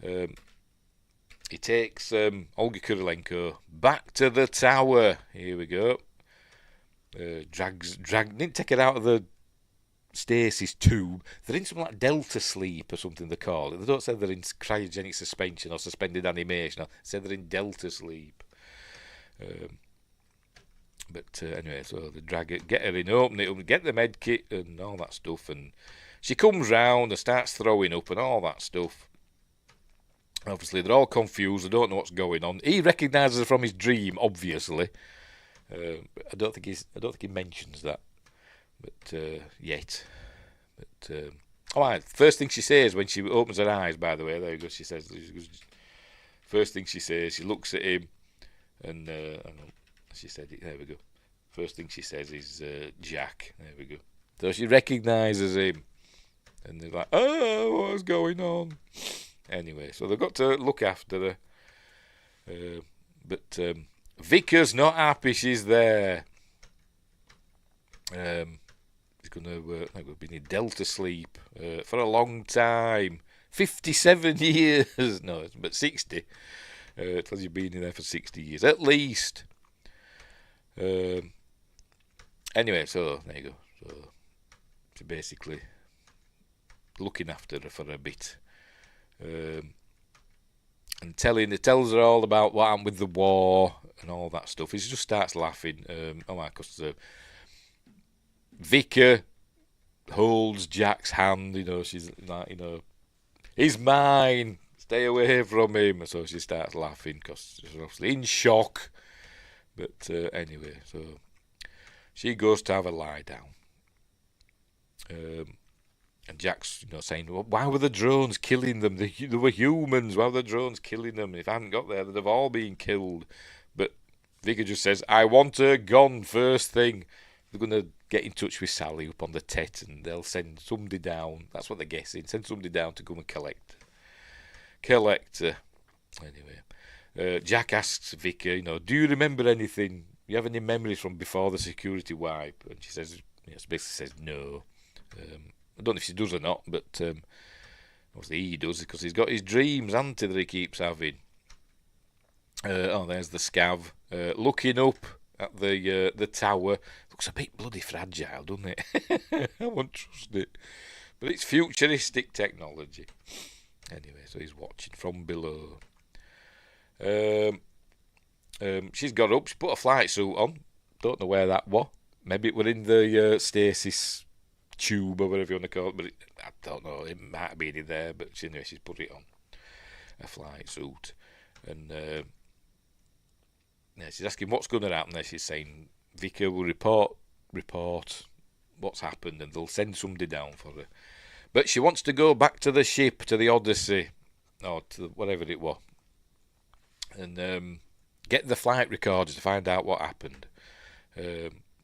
Speaker 2: he takes Olga Kurilenko back to the tower. Here we go. Didn't take it out of the stasis tube. They're in something like delta sleep or something they call it. They don't say they're in cryogenic suspension or suspended animation. They say they're in delta sleep. But anyway, so they drag it, get her in, open it up, get the med kit and all that stuff, and she comes round and starts throwing up and all that stuff. Obviously, they're all confused. They don't know what's going on. He recognises her from his dream, obviously. I don't think he mentions that, but yet. But first thing she says when she opens her eyes, by the way, there you go. She says, first thing she says, she looks at him, and she said it. There we go. First thing she says is Jack. There we go. So she recognises him, and they're like, "Oh, what's going on?" Anyway, so they've got to look after her. But Vickers not happy she's there. He's going to have been in delta sleep for a long time. 57 years. No, but 60. It tells you've been in there for 60 years at least. Anyway, so there you go. So basically looking after her for a bit, and tells her all about what happened with the war and all that stuff. He just starts laughing. Because Vicar holds Jack's hand. She's like, he's mine. Stay away from him. So she starts laughing because she's obviously in shock. But anyway, so she goes to have a lie down. And Jack's saying, well, why were the drones killing them? They were humans. Why were the drones killing them? If I hadn't got there, they'd have all been killed. But Vicar just says, I want her gone first thing. They're going to get in touch with Sally up on the Tet, and they'll send somebody down. That's what they're guessing. Send somebody down to come and collect her. Anyway, Jack asks Vicar, do you remember anything? You have any memories from before the security wipe? And she says, she basically says no. I don't know if she does or not, but obviously he does, because he's got his dreams, hasn't he, that he keeps having. There's the scav looking up at the tower. Looks a bit bloody fragile, doesn't it? I won't trust it. But it's futuristic technology. Anyway, so he's watching from below. She's got up, she put a flight suit on. Don't know where that was. Maybe it were in the stasis tube or whatever you want to call it, but I don't know, it might have been in there, but anyway, she's put it on, a flight suit, and she's asking what's going to happen there. She's saying Vicar will report what's happened, and they'll send somebody down for her, but she wants to go back to the ship, to the Odyssey, or to whatever it was, and get the flight recorders to find out what happened.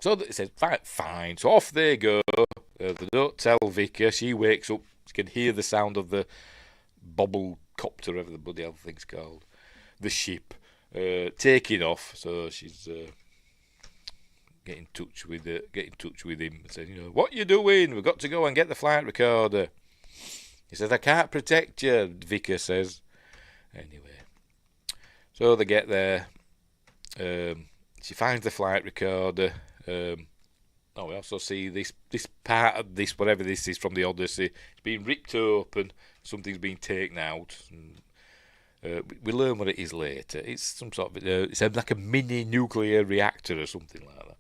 Speaker 2: So it says, fine. So off they go. They don't tell Vicar. She wakes up. She can hear the sound of the bobble copter, whatever the bloody hell thing's called. The ship taking off. So she's get in touch with him and say, what you doing? We've got to go and get the flight recorder. He says, I can't protect you, Vicar says. Anyway, so they get there. She finds the flight recorder. We also see this part of this, whatever this is from the Odyssey, it's been ripped open, something's been taken out. And, we learn what it is later. It's some sort of, it's like a mini nuclear reactor or something like that.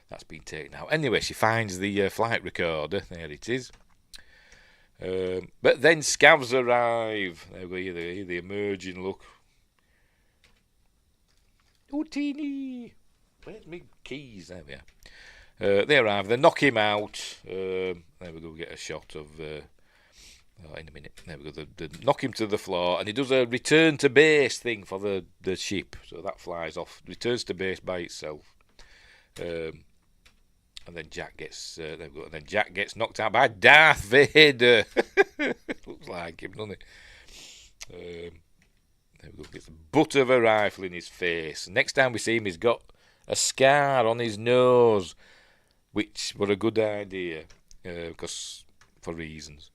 Speaker 2: That's been taken out. Anyway, she finds the flight recorder. There it is. But then scavs arrive. There we go, hear the emerging look. Oh, teeny. Where's my keys? There we are. They arrive, they knock him out. There we go, we get a shot of. In a minute. There we go, they knock him to the floor, and he does a return to base thing for the ship. So that flies off, returns to base by itself. And then Jack gets. There we go, and then Jack gets knocked out by Darth Vader. Looks like him, doesn't it? There we go, gets the butt of a rifle in his face. Next time we see him, he's got a scar on his nose, which were a good idea, because for reasons.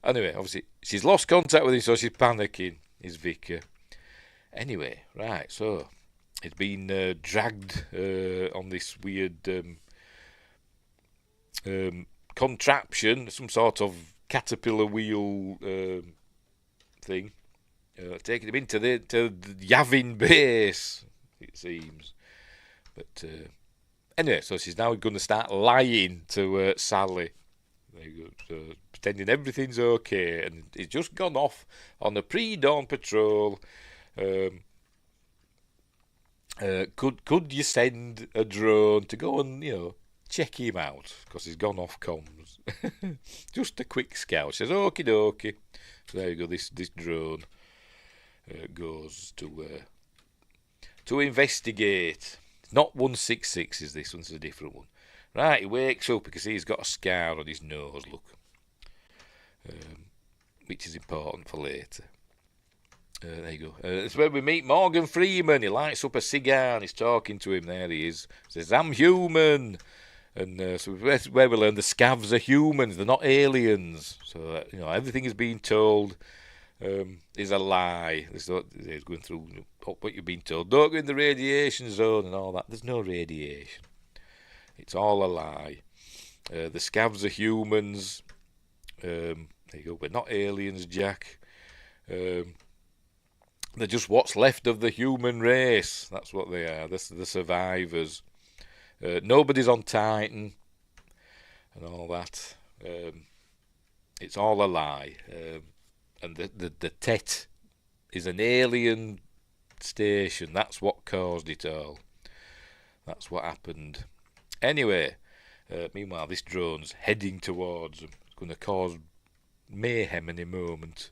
Speaker 2: Anyway, obviously, she's lost contact with him, so she's panicking, his Vicar. Anyway, right, so it's been dragged on this weird contraption, some sort of caterpillar wheel thing, taking him into the Yavin base, it seems. But anyway, so she's now going to start lying to Sally. There you go. So, pretending everything's okay, and he's just gone off on a pre-dawn patrol. Could you send a drone to go and check him out, because he's gone off comms? Just a quick scout. She says okie dokie. So there you go. This drone goes to investigate. Not 166 is this one's a different one. Right, he wakes up because he's got a scar on his nose, look. Which is important for later. There you go. It's where we meet Morgan Freeman. He lights up a cigar and he's talking to him. There he is. Says, I'm human. And so that's where we learn the scavs are humans. They're not aliens. So, everything is being told is a lie. He's going through what you've been told. Don't go in the radiation zone and all that. There's no radiation. It's all a lie. The scavs are humans. There you go. We're not aliens, Jack. They're just what's left of the human race. That's what they are. They're the survivors. Nobody's on Titan and all that. It's all a lie. And the Tet is an alien station. That's what caused it all. That's what happened. Anyway, meanwhile, this drone's heading towards them. It's going to cause mayhem any moment.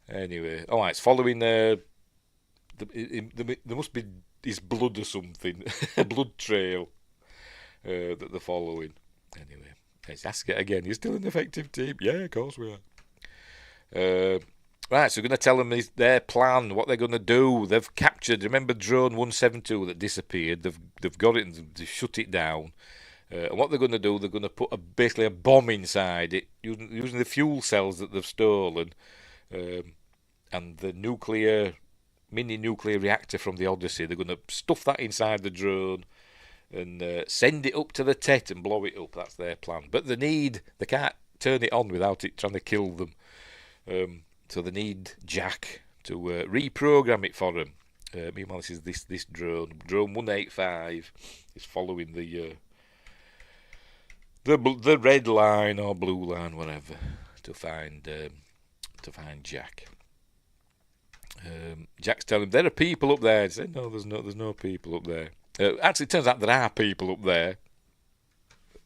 Speaker 2: Anyway, it's following there must be his blood or something, a blood trail that they're following. Anyway, let's ask it again. You're still an effective team? Yeah, of course we are. Right, so we're going to tell them their plan, what they're going to do. They've captured, remember drone 172 that disappeared? They've got it and they've shut it down. And what they're going to do, they're going to put basically a bomb inside it, using the fuel cells that they've stolen, and the mini nuclear reactor from the Odyssey. They're going to stuff that inside the drone and send it up to the Tet and blow it up. That's their plan. But they can't turn it on without it trying to kill them. So they need Jack to reprogram it for them. Meanwhile, this is this drone 185 is following the red line or blue line, whatever, to find Jack. Jack's telling him there are people up there. He said, no, there's no people up there. Actually, it turns out there are people up there.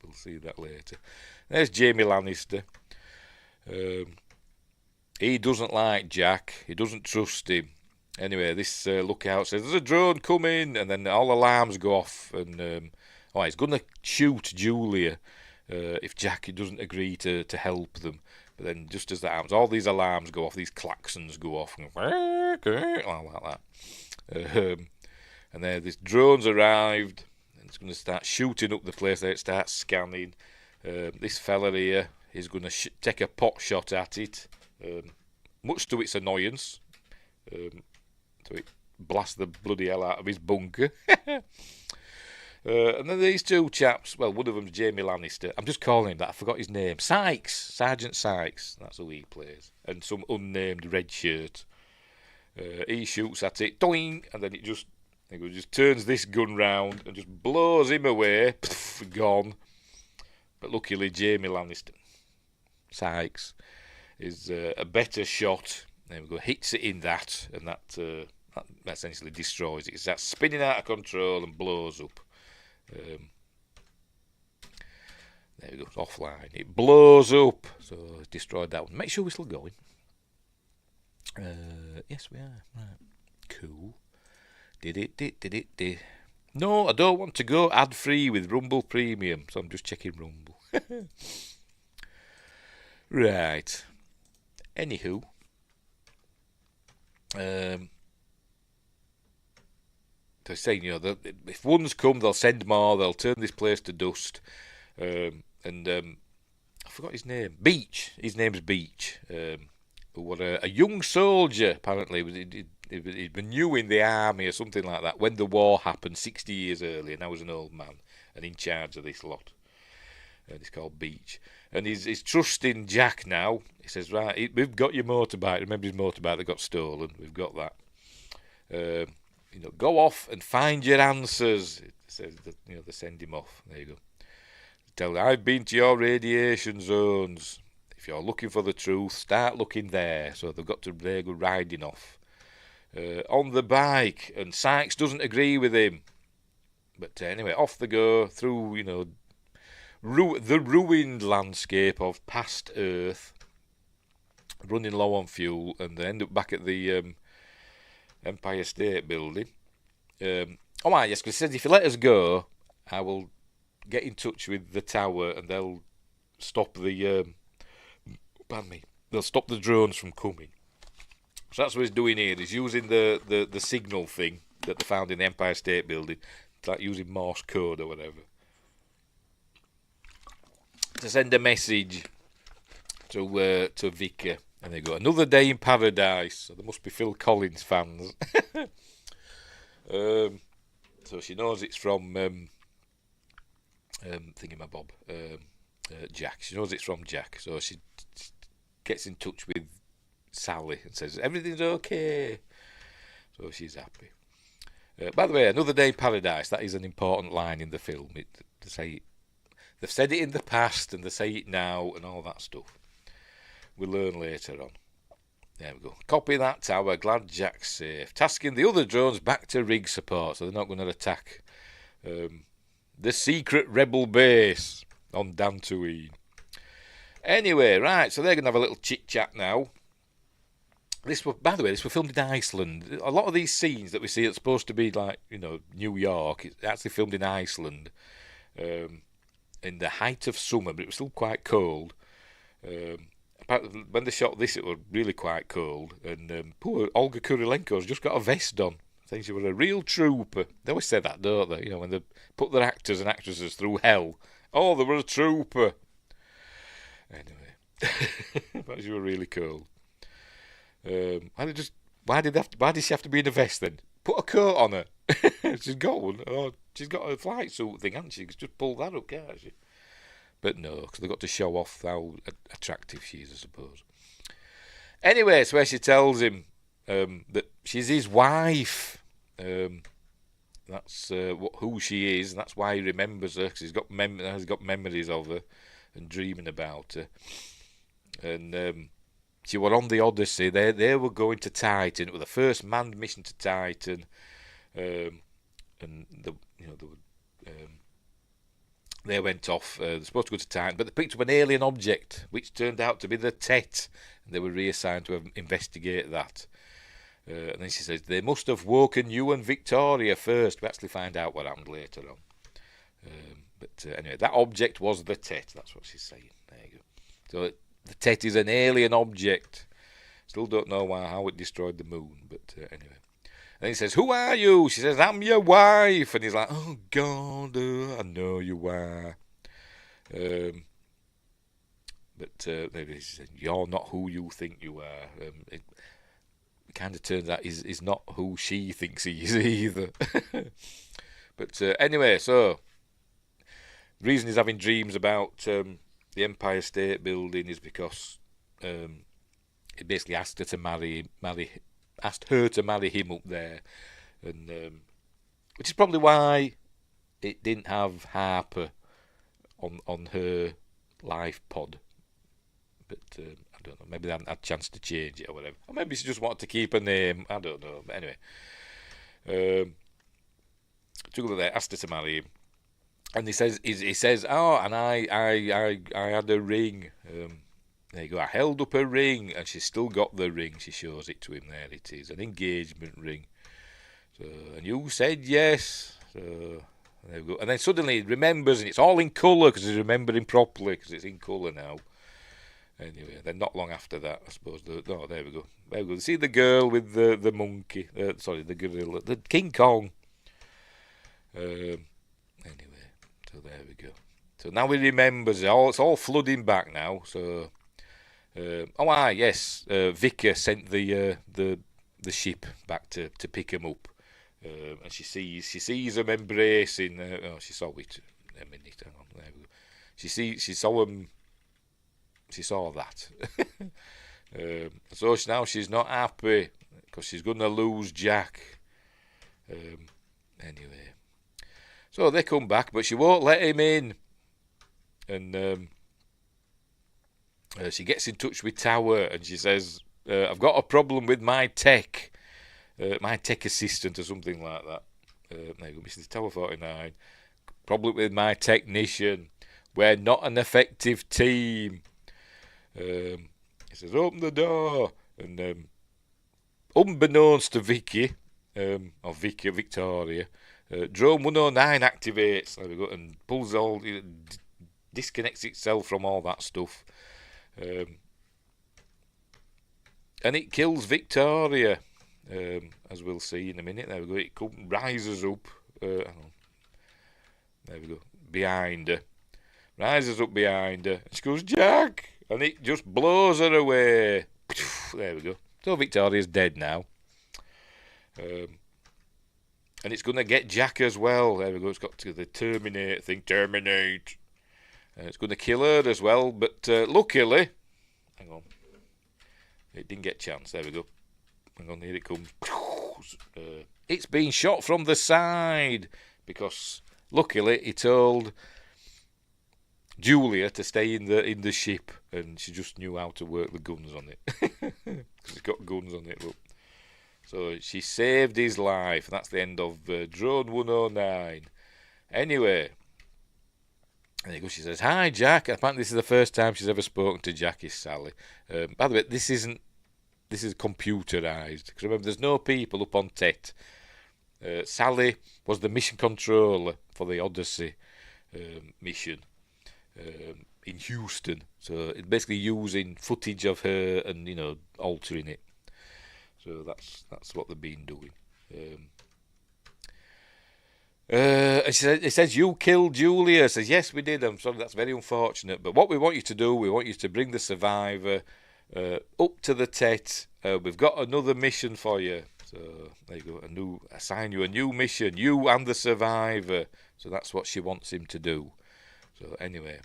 Speaker 2: We'll see that later. There's Jamie Lannister. He doesn't like Jack. He doesn't trust him. Anyway, this lookout says, there's a drone coming, and then all alarms go off, and he's going to shoot Julia if Jack doesn't agree to help them. But then just as that happens, all these alarms go off, these klaxons go off, and all like that. And then this drone's arrived, It's going to start shooting up the place. There it starts scanning. This fella here is going to take a pot shot at it, much to its annoyance. So it blasts the bloody hell out of his bunker. And then these two chaps, well, one of them's Jamie Lannister. I'm just calling him that. I forgot his name. Sykes. Sergeant Sykes. That's who he plays. And some unnamed red shirt. He shoots at it. Doing! And then it just turns this gun round and just blows him away. Pff, gone. But luckily, Jamie Lannister, Sykes, is a better shot. There we go. Hits it in that. And that essentially destroys it. It starts spinning out of control and blows up. There we go, it's offline. It blows up, so destroyed that one. Make sure we're still going. Yes, we are. Right, cool. Did it. No, I don't want to go ad free with Rumble Premium, so I'm just checking Rumble. Right. Anywho, they're saying, if ones come, they'll send more. They'll turn this place to dust. I forgot his name. Beach. His name's Beach. Who was a young soldier, apparently. He'd been new in the army or something like that when the war happened 60 years earlier. Now he's an old man and in charge of this lot. And he's called Beach. And he's trusting Jack now. He says, right, we've got your motorbike. Remember his motorbike that got stolen? We've got that. Go off and find your answers. It says that, they send him off. There you go. Tell them, I've been to your radiation zones. If you're looking for the truth, start looking there. So they go riding off on the bike, and Sykes doesn't agree with him. But anyway, off they go through, the ruined landscape of past Earth, running low on fuel, and they end up back at the Empire State Building. Yes, because he says if you let us go, I will get in touch with the tower and they'll stop the they'll stop the drones from coming. So that's what he's doing here. He's using the signal thing that they found in the Empire State Building, like using Morse code or whatever, to send a message to Vicar. And they go, another day in paradise. So there must be Phil Collins fans. So she knows it's from Thingamabob, Jack. She knows it's from Jack. So she gets in touch with Sally and says, everything's okay. So she's happy. By the way, another day in paradise, that is an important line in the film. They've said it in the past and they say it now and all that stuff. We'll learn later on. There we go. Copy that tower. Glad Jack's safe. Tasking the other drones back to rig support, so they're not going to attack the secret rebel base on Dantooine. Anyway, right, so they're going to have a little chit-chat now. By the way, this was filmed in Iceland. A lot of these scenes that we see are supposed to be like, New York. It's actually filmed in Iceland in the height of summer, but it was still quite cold. When they shot this, it was really quite cold, and poor Olga Kurilenko's just got a vest on. I think she was a real trooper. They always say that, don't they? When they put their actors and actresses through hell. Oh, they were a trooper. Anyway, but she was really cold. Why did she have to be in a vest then? Put a coat on her. She's got one. Oh, she's got a flight suit thing, hasn't she? Just pull that up, can't she? But no, because they've got to show off how attractive she is, I suppose. Anyway, it's where she tells him that she's his wife. That's who she is, and that's why he remembers her, because he's got memories of her and dreaming about her. And she were on the Odyssey. They were going to Titan. It was the first manned mission to Titan. They went off. They're supposed to go to Titan, but they picked up an alien object, which turned out to be the Tet. And they were reassigned to investigate that. And then she says, they must have woken you and Victoria first. We actually find out what happened later on. But anyway, that object was the Tet. That's what she's saying. There you go. So the Tet is an alien object. Still don't know how it destroyed the moon, but anyway. Then he says, "Who are you?" She says, "I'm your wife." And he's like, "Oh God, I know you are." But he said, "You're not who you think you are." It kind of turns out he's not who she thinks he is either. But anyway, so the reason he's having dreams about the Empire State Building is because he basically asked her to asked her to marry him up there, and which is probably why it didn't have Harper on her live pod. But I don't know. Maybe they hadn't had a chance to change it or whatever. Or maybe she just wanted to keep her name. I don't know. But anyway, took her there, asked her to marry him, and he says, "Oh, and I had a ring." There you go. I held up a ring, and she's still got the ring. She shows it to him. There it is, an engagement ring. So, and you said yes. So there we go. And then suddenly he remembers, and it's all in colour because he's remembering properly because it's in colour now. Anyway, then not long after that, I suppose. There we go. There we go. See the girl with the monkey. The gorilla, the King Kong. Anyway, so there we go. So now he remembers it all. It's all flooding back now. So. Yes. Vicar sent the ship back to pick him up, and she sees them embracing. She saw it a minute. Hang on, there we go. She saw him. She saw that. So now she's not happy because she's gonna lose Jack. Anyway, so they come back, but she won't let him in, and. She gets in touch with Tower and she says, "I've got a problem with my tech assistant," or something like that. There you go, Mrs. Tower 49. "Problem with my technician. We're not an effective team." He says, "Open the door." And unbeknownst to Victoria, drone 109 activates. There we go, and disconnects itself from all that stuff. And it kills Victoria, as we'll see in a minute. There we go. It rises up. There we go. Behind her. Rises up behind her. She goes, "Jack!" And it just blows her away. There we go. So Victoria's dead now. And it's going to get Jack as well. There we go. It's got to the terminate thing. Terminate. It's going to kill her as well, but luckily, hang on, it didn't get a chance. There we go. Hang on, here it comes. It's been shot from the side because luckily he told Julia to stay in the ship, and she just knew how to work the guns on it because it's got guns on it. Look. So she saved his life, and that's the end of Drone 109. Anyway. There you go. She says, "Hi, Jack." Apparently, this is the first time she's ever spoken to Jack. Is Sally? By the way, this is computerized because remember, there's no people up on Tet. Sally was the mission controller for the Odyssey mission in Houston. So it's basically using footage of her and altering it. So that's what they've been doing. And it says, "You killed Julia." Says, "Yes, we did. I'm sorry, that's very unfortunate. But what we want you to do, we want you to bring the survivor up to the Tet. We've got another mission for you." So there you go. Assign you a new mission, you and the survivor. So that's what she wants him to do. So anyway,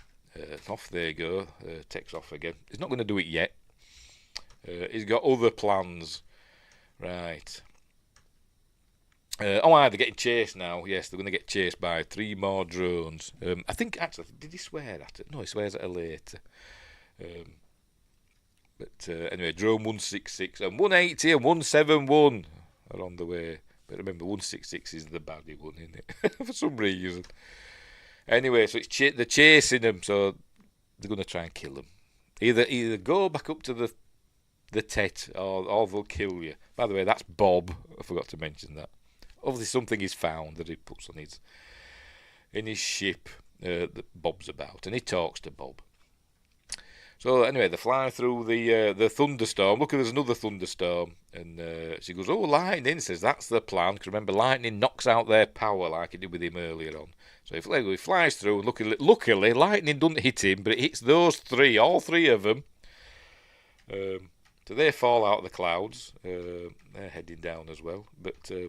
Speaker 2: off they go. Tech's off again. He's not going to do it yet. He's got other plans. Right. They're getting chased now. Yes, they're going to get chased by 3 more drones. I think, actually, did he swear at it? No, he swears at her later. But anyway, drone 166 and 180 and 171 are on the way. But remember, 166 is the baddie one, isn't it? For some reason. Anyway, so they're chasing them, so they're going to try and kill them. Either go back up to the Tet or they'll kill you. By the way, that's Bob. I forgot to mention that. Obviously, something is found that he puts on in his ship that Bob's about, and he talks to Bob. So anyway, they fly through the thunderstorm. Look, there's another thunderstorm. And she goes, "Oh, lightning!" Says that's the plan. Because remember, lightning knocks out their power like it did with him earlier on. So if Lego flies through, and luckily, lightning doesn't hit him, but it hits those three, all three of them. So they fall out of the clouds. They're heading down as well. But they're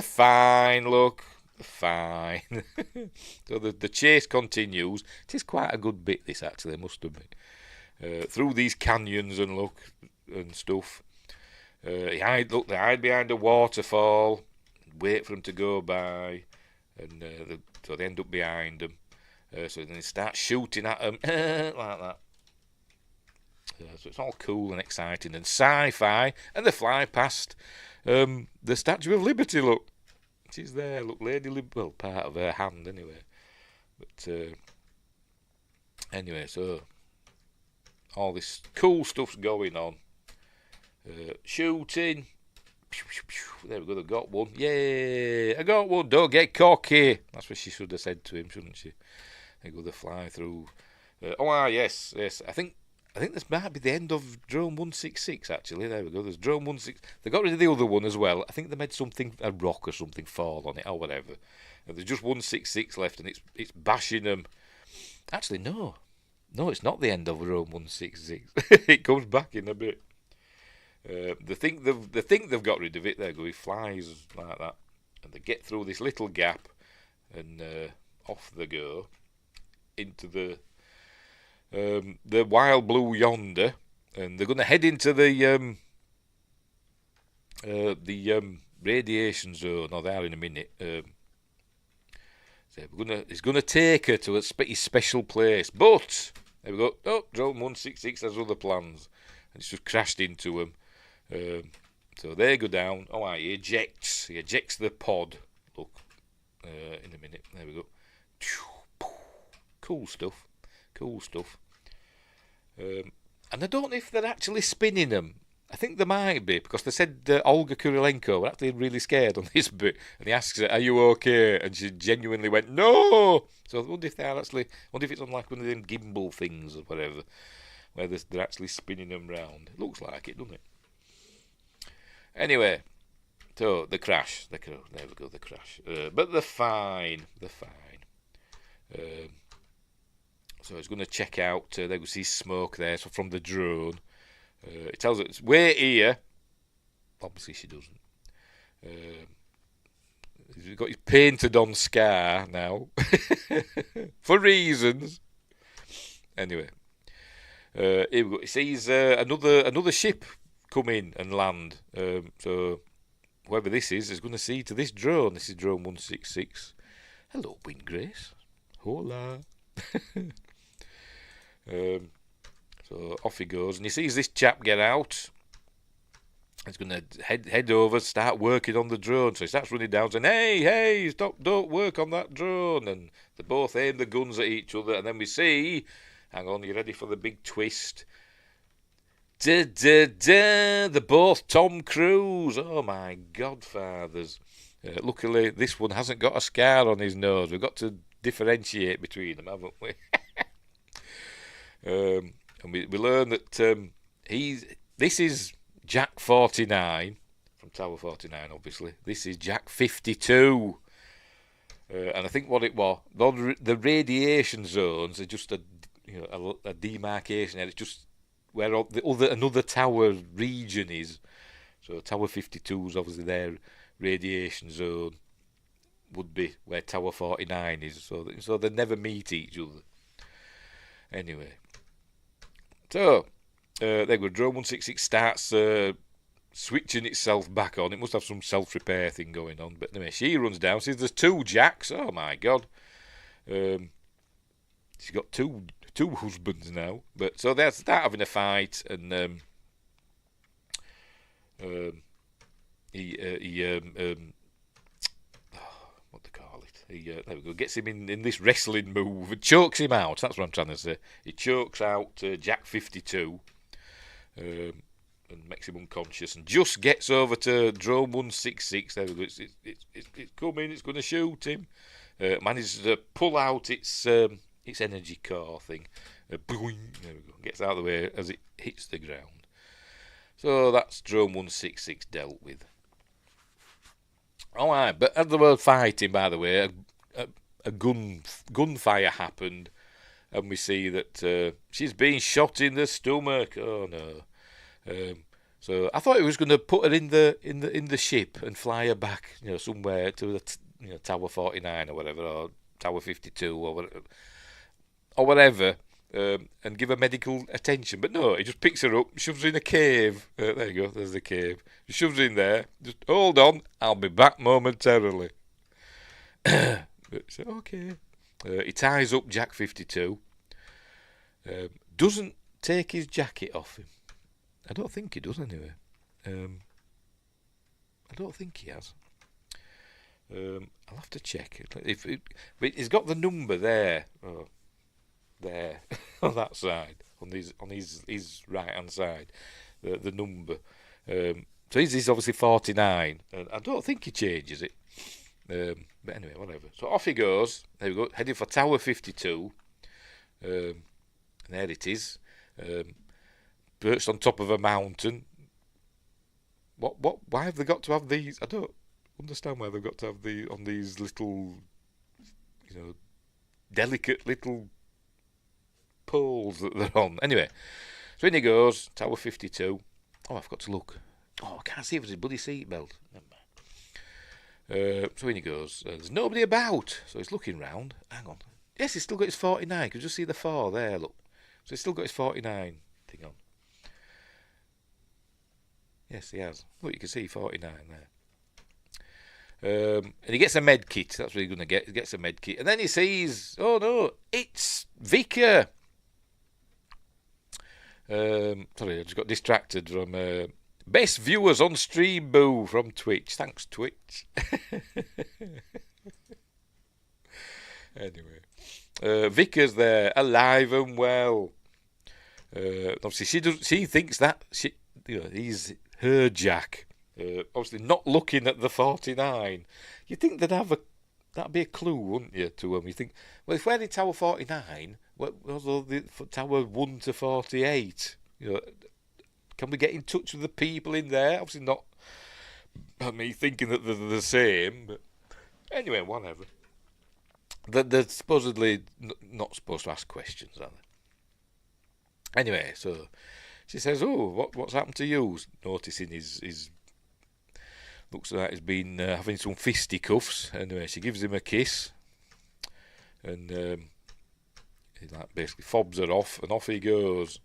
Speaker 2: fine. Look, they're fine. So the chase continues. It is quite a good bit. This actually, I must admit. Through these canyons and stuff. They hide behind a waterfall, wait for them to go by, and so they end up behind them. So then they start shooting at them like that. So it's all cool and exciting and sci-fi, and they fly past the Statue of Liberty. Look, she's there. Look, Lady Liberty. Well, part of her hand anyway. But anyway, so all this cool stuff's going on. Shooting. There we go, they got one. Yay! I got one. Don't get cocky. That's what she should have said to him, shouldn't she? There go, they fly through. Yes. I think this might be the end of drone 166. Actually, there we go. There's drone 166. They got rid of the other one as well. I think they made a rock or something fall on it or whatever. And there's just 166 left, and it's bashing them. Actually, no, it's not the end of drone 166. It comes back in a bit. They think they've got rid of it. There go, he flies like that, and they get through this little gap, and off they go into the wild blue yonder, and they're going to head into the radiation zone. Oh, they are in a minute. So he's going to take her to his special place, but there we go. Oh, drone 166 has other plans, and it's just crashed into him. So they go down. He ejects the pod. Look, in a minute. There we go. Cool stuff. And I don't know if they're actually spinning them. I think they might be, because they said Olga Kurilenko were actually really scared on this bit, and he asks her, "Are you okay?" And she genuinely went, "No." So I wonder if it's on like one of them gimbal things or whatever, where they're actually spinning them round. It looks like it, doesn't it? Anyway, so the crash. There we go, the crash. But they're fine. So he's going to check out. There we see smoke there. So from the drone, it tells us wait here. Obviously, she doesn't. He's got his painted on scar now for reasons. Anyway, here we go. He sees another ship come in and land. So whoever this is going to see to this drone. This is drone 166. Hello, Wind Grace. Hola. So off he goes, and he sees this chap get out. He's going to head over, start working on the drone. So he starts running down, saying, "Hey, stop! Don't work on that drone!" And they both aim the guns at each other. And then we see, hang on, you ready for the big twist? They're both Tom Cruise. Oh my Godfathers! Luckily, this one hasn't got a scar on his nose. We've got to differentiate between them, haven't we? And we learn that this is Jack 49 from Tower 49, obviously. This is Jack 52, and I think what it was, the radiation zones are just a demarcation area. It's just where another tower region is. So Tower 52 is obviously their radiation zone. Would be where Tower 49 is. So they never meet each other. Anyway. So, there we go. Drone 166 starts switching itself back on. It must have some self-repair thing going on. But anyway, she runs down. Sees there's two Jacks. Oh my God. She's got two husbands now. But so they start having a fight, and what they call it? There we go. Gets him in this wrestling move and chokes him out. That's what I'm trying to say. He chokes out Jack 52 and makes him unconscious, and just gets over to drone 166. There we go. It's coming. It's going to shoot him. Manages to pull out its energy core thing. Boing. There we go. Gets out of the way as it hits the ground. So that's drone 166 dealt with. Alright, but as they were fighting, by the way, a gunfire happened, and we see that she's being shot in the stomach. Oh no! So I thought he was going to put her in the ship and fly her back, somewhere to the Tower 49 or whatever, or Tower 52 or whatever, and give her medical attention. But no, he just picks her up, shoves her in a cave. There you go, there's the cave. He shoves her in there. Just hold on, I'll be back momentarily. But so, okay. He ties up Jack 52. Doesn't take his jacket off him. I don't think he does anyway. I don't think he has. I'll have to check. But he's got the number there. Oh, there on that side, on his right hand side, the number. So he's obviously 49, and I don't think he changes it. But anyway, whatever. So off he goes. There we go, heading for Tower 52. And there it is. Perched on top of a mountain. Why have they got to have these? I don't understand why they've got to have on these little, delicate little poles that they're on. Anyway, so in he goes, Tower 52. Oh, I've got to look. Oh, I can't see if it's a bloody seatbelt. So in he goes. There's nobody about, so he's looking round. Hang on. Yes, he's still got his 49. You can just see the 4 there, look. So he's still got his 49 thing on. Yes, he has. Look, you can see 49 there. And he gets a med kit. That's what he's going to get. He gets a med kit. And then he sees, oh no, it's Vicar. Sorry, I just got distracted from best viewers on stream, boo, from Twitch. Thanks, Twitch. Anyway, Vicar's there, alive and well. Obviously, she thinks that he's her Jack. Obviously, not looking at the 49. You think that'd be a clue, wouldn't you, to him? You think, well, if we're in Tower 49, what was the Tower 1 to 48? Can we get in touch with the people in there? Obviously, not me thinking that they're the same. But anyway, whatever. They're supposedly not supposed to ask questions, are they? Anyway, so she says, "Oh, what's happened to you?" Noticing his looks like he's been having some fisticuffs. Anyway, she gives him a kiss, and he basically fobs her off, and off he goes.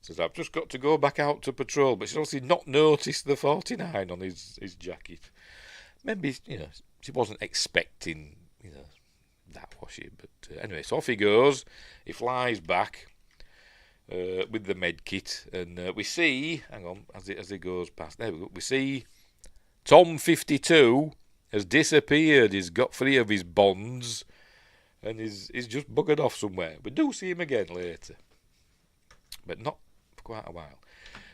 Speaker 2: Says, "I've just got to go back out to patrol," but she's obviously not noticed the 49 on his jacket. Maybe she wasn't expecting that, was she? But anyway, so off he goes. He flies back. With the med kit, and we see, hang on, as he goes past, there we go, we see Tom 52 has disappeared. He's got free of his bonds, and he's just buggered off somewhere. We do see him again later, but not for quite a while.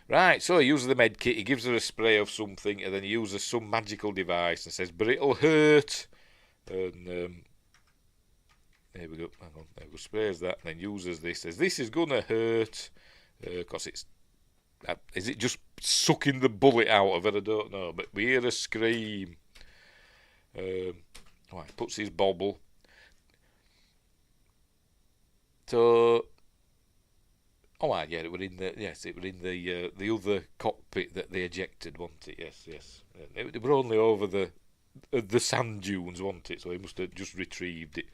Speaker 2: Right, so he uses the med kit, he gives her a spray of something, and then he uses some magical device and says, "But it'll hurt," and there we go. Hang on. There we go. Sprays that, and then uses this. Says this is gonna hurt, because it's. Is it just sucking the bullet out of it? I don't know. But we hear a scream. Right, puts his bobble. So. Oh, right, yeah, it were in the other cockpit that they ejected, wasn't it? Yes. It were only over the sand dunes, wasn't it? So he must have just retrieved it.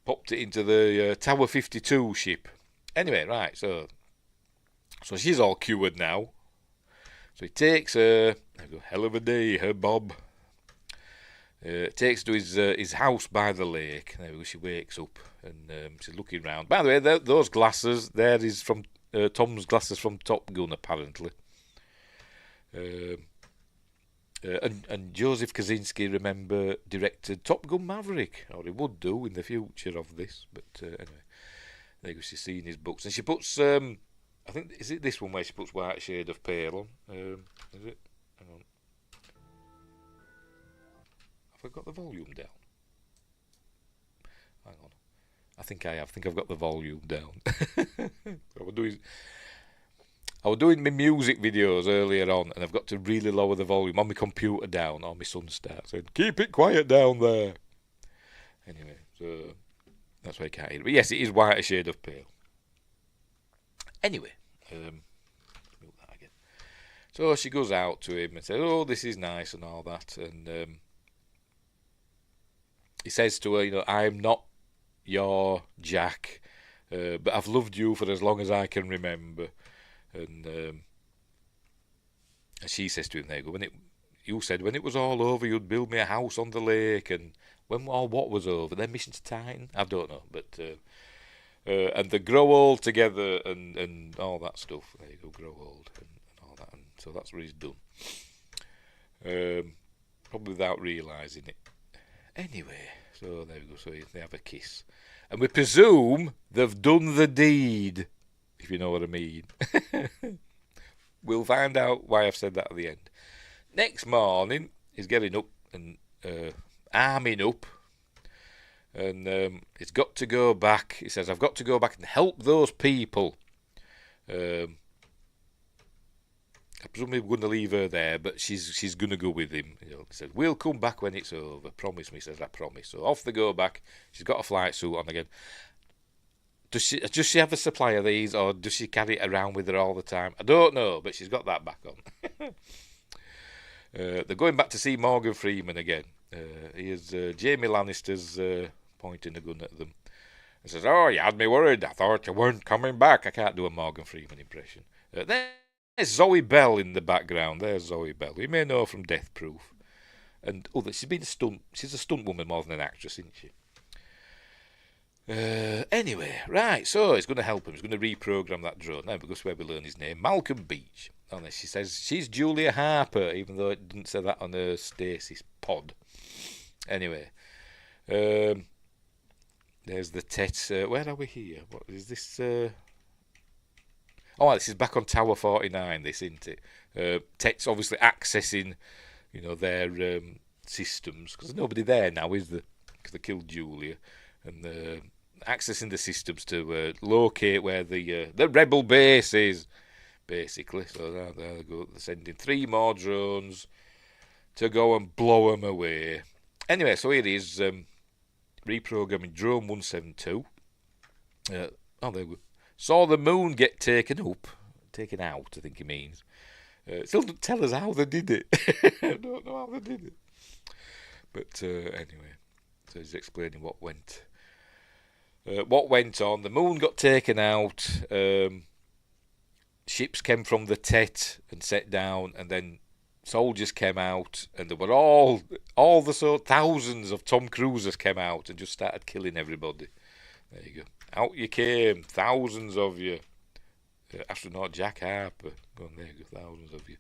Speaker 2: Popped it into the Tower 52 ship. Anyway, right, so she's all cured now. So he takes her, hell of a day, her Bob. Takes to his house by the lake. There we go, she wakes up, and she's looking round. By the way, those glasses, there is from Tom's glasses from Top Gun, apparently. And Joseph Kaczynski, remember, directed Top Gun Maverick, or he would do in the future of this. But anyway, there you go, she's seen his books. And she puts, I think, is it this one where she puts White Shade of Pale on? Is it? Hang on. Have I got the volume down? Hang on. I think I have. I think I've got the volume down. I was doing my music videos earlier on, and I've got to really lower the volume on my computer down, or my son starts saying, "Keep it quiet down there." Anyway, so that's why I can't hear it. But yes, it is white, a shade of pale. Anyway, move that again. So she goes out to him and says, "Oh, this is nice," and all that, and he says to her, "I'm not your Jack, but I've loved you for as long as I can remember." And she says to him, "There you go. You said when it was all over, you'd build me a house on the lake, and when all what was over, their mission to Titan, I don't know, but and they grow old together and all that stuff. There you go, grow old and all that, and so that's what he's done. Probably without realising it. Anyway, so there we go. So they have a kiss, and we presume they've done the deed, if you know what I mean. We'll find out why I've said that at the end. Next morning, he's getting up and arming up, and he's got to go back. He says, "I've got to go back and help those people." I presume we're going to leave her there, but she's going to go with him. He says, "We'll come back when it's over. Promise me." He says, "I promise." So off they go back. She's got a flight suit on again. Does she have a supply of these, or does she carry it around with her all the time? I don't know, but she's got that back on. They're going back to see Morgan Freeman again. Here's Jamie Lannister's pointing a gun at them. He says, "Oh, you had me worried. I thought you weren't coming back." I can't do a Morgan Freeman impression. There's Zoe Bell in the background. There's Zoe Bell. You may know from Death Proof. And she's a stunt woman more than an actress, isn't she? Anyway, right, so he's going to help him. He's going to reprogram that drone. Now, because where we learn his name, Malcolm Beach. And she says she's Julia Harper, even though it didn't say that on her Stasis pod. Anyway, there's the Tet. Where are we here? What is this? This is back on Tower 49, this, isn't it? Tet's obviously accessing, their systems, because there's nobody there now, is there? Because they killed Julia. And accessing the systems to locate where the rebel base is, basically. So there they go. They're sending 3 more drones to go and blow them away. Anyway, so here is reprogramming drone 172. There we go. Saw the moon get taken out, I think he means. Still doesn't tell us how they did it. I don't know how they did it. But anyway, so he's explaining what went on. The moon got taken out. Ships came from the Tet and set down, and then soldiers came out, and there were all the thousands of Tom Cruisers came out and just started killing everybody. There you go. Out you came, thousands of you. Astronaut Jack Harper. Go on, there you go, thousands of you.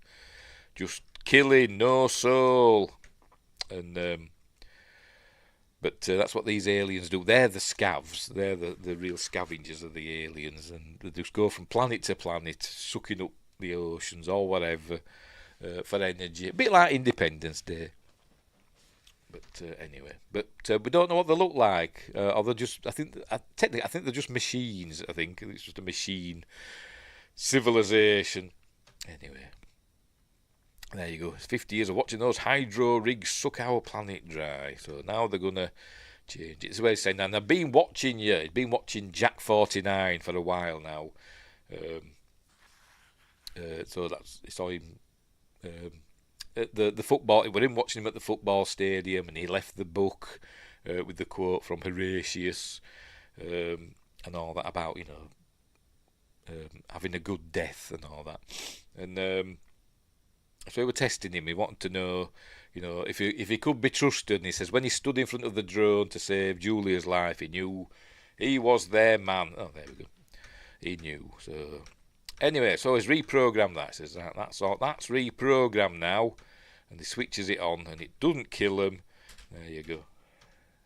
Speaker 2: Just killing, no soul. And but that's what these aliens do. They're the scavs. They're the real scavengers of the aliens, and they just go from planet to planet, sucking up the oceans or whatever for energy. A bit like Independence Day. But anyway, we don't know what they look like. Or they're just, I think they're just machines. I think it's just a machine civilization. Anyway, there you go. It's 50 years of watching those hydro rigs suck our planet dry. So now they're gonna change it. It's what he's saying. And I've been watching you. He's been watching Jack 49 for a while now. So that's it's all him. At the football, we're in watching him at the football stadium, and he left the book with the quote from Horatius and all that about having a good death and all that. And so we were testing him. He wanted to know, if he could be trusted. And he says when he stood in front of the drone to save Julia's life, he knew he was their man. Oh, there we go. He knew. So anyway, so he's reprogrammed that. He says that's all. That's reprogrammed now. And he switches it on, and it doesn't kill him. There you go.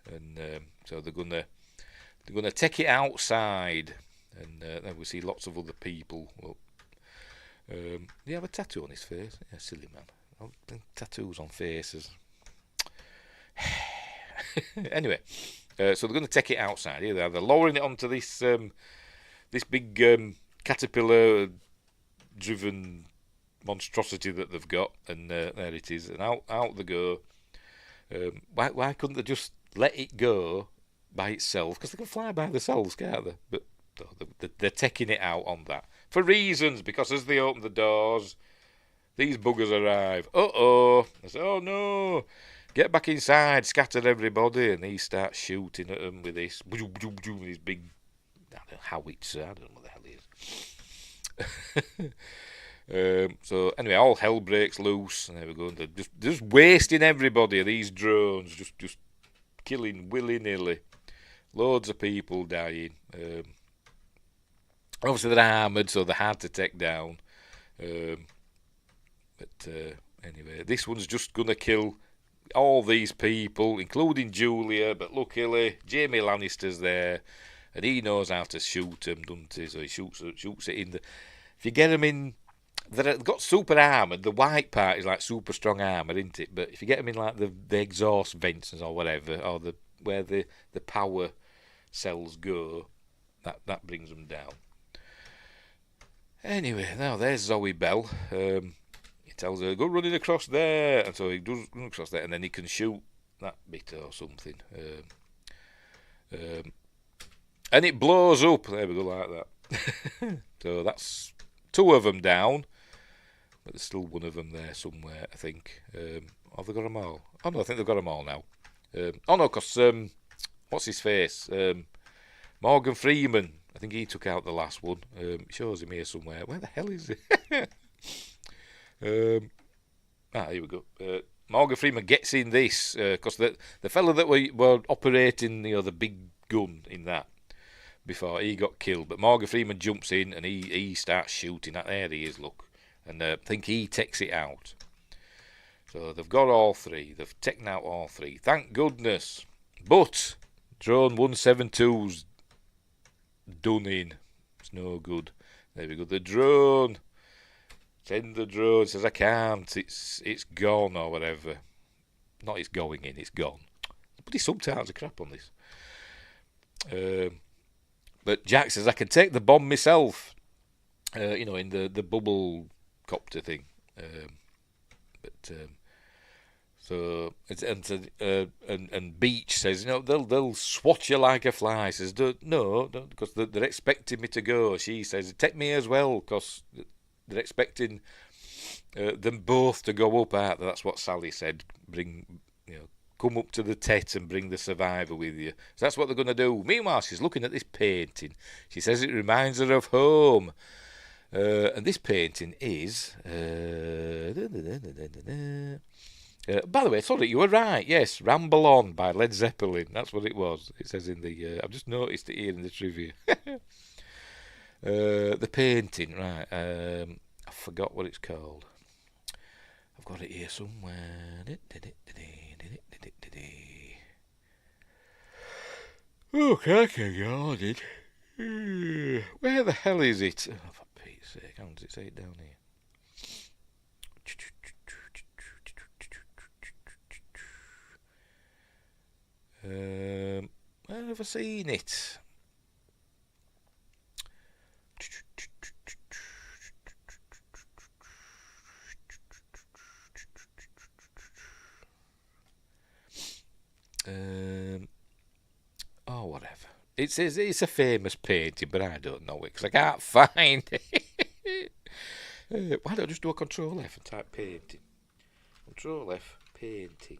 Speaker 2: And so they're gonna take it outside, and then we see lots of other people. Well, he have a tattoo on his face? Yeah, silly man. I don't think tattoos on faces. Anyway, so they're going to take it outside. Here they are. They're lowering it onto this big caterpillar driven monstrosity that they've got, and there it is, and out they go. Why couldn't they just let it go by itself? Because they can fly by themselves, can't they? But they're taking it out on that for reasons, because as they open the doors, these buggers arrive. They say, oh no, get back inside, scatter everybody, and he starts shooting at them with this big, I don't know, howitzer, I don't know what the hell it is. So anyway, all hell breaks loose, and there we go. And they're just wasting everybody. These drones just killing willy-nilly. Loads of people dying. Obviously they're armoured, so they're hard to take down. But anyway, this one's just gonna kill all these people, including Julia. But luckily, Jamie Lannister's there, and he knows how to shoot them, doesn't he? So he shoots it in the. If you get them in, they've got super armoured. The white part is like super strong armour, isn't it? But if you get them in like the exhaust vents or whatever, or where the power cells go, that brings them down. Anyway, now there's Zoe Bell. He tells her, go running across there, and so he does run across there, and then he can shoot that bit or something. And it blows up. There we go, like that. So that's 2 of them down, but there's still 1 of them there somewhere, I think. Have they got them all? Oh no, I think they've got them all now. Oh no, because what's his face? Morgan Freeman. I think he took out the last one. It shows him here somewhere. Where the hell is he? Here we go. Morgan Freeman gets in this because the fella that were operating, the big gun in that before, he got killed. But Morgan Freeman jumps in and he starts shooting. There he is, look. And I think he takes it out. So they've got all 3. They've taken out all 3. Thank goodness. But drone 172's done in. It's no good. There we go. The drone. Send the drone. Says I can't. It's gone or whatever. Not it's going in. It's gone. Bloody subtitles are crap on this. But Jack says I can take the bomb myself. In the bubble copter thing. So and Beach says, they'll swat you like a fly. Says, no, because they're expecting me to go. She says, take me as well, because they're expecting them both to go up. That's what Sally said. Come up to the tet and bring the survivor with you. So that's what they're going to do. Meanwhile, she's looking at this painting. She says it reminds her of home. And this painting is. By the way, sorry, you were right. Yes, Ramble On by Led Zeppelin. That's what it was. It says in the. I've just noticed it here in the trivia. The painting, right. I forgot what it's called. I've got it here somewhere. Oh, cracking God, it. Where the hell is it? Oh, for Pete's sake, how does it say it down here? Where have I seen it? Whatever. It's a famous painting, but I don't know it because I can't find it. Why don't I just do a Control F and type painting? Control F, painting.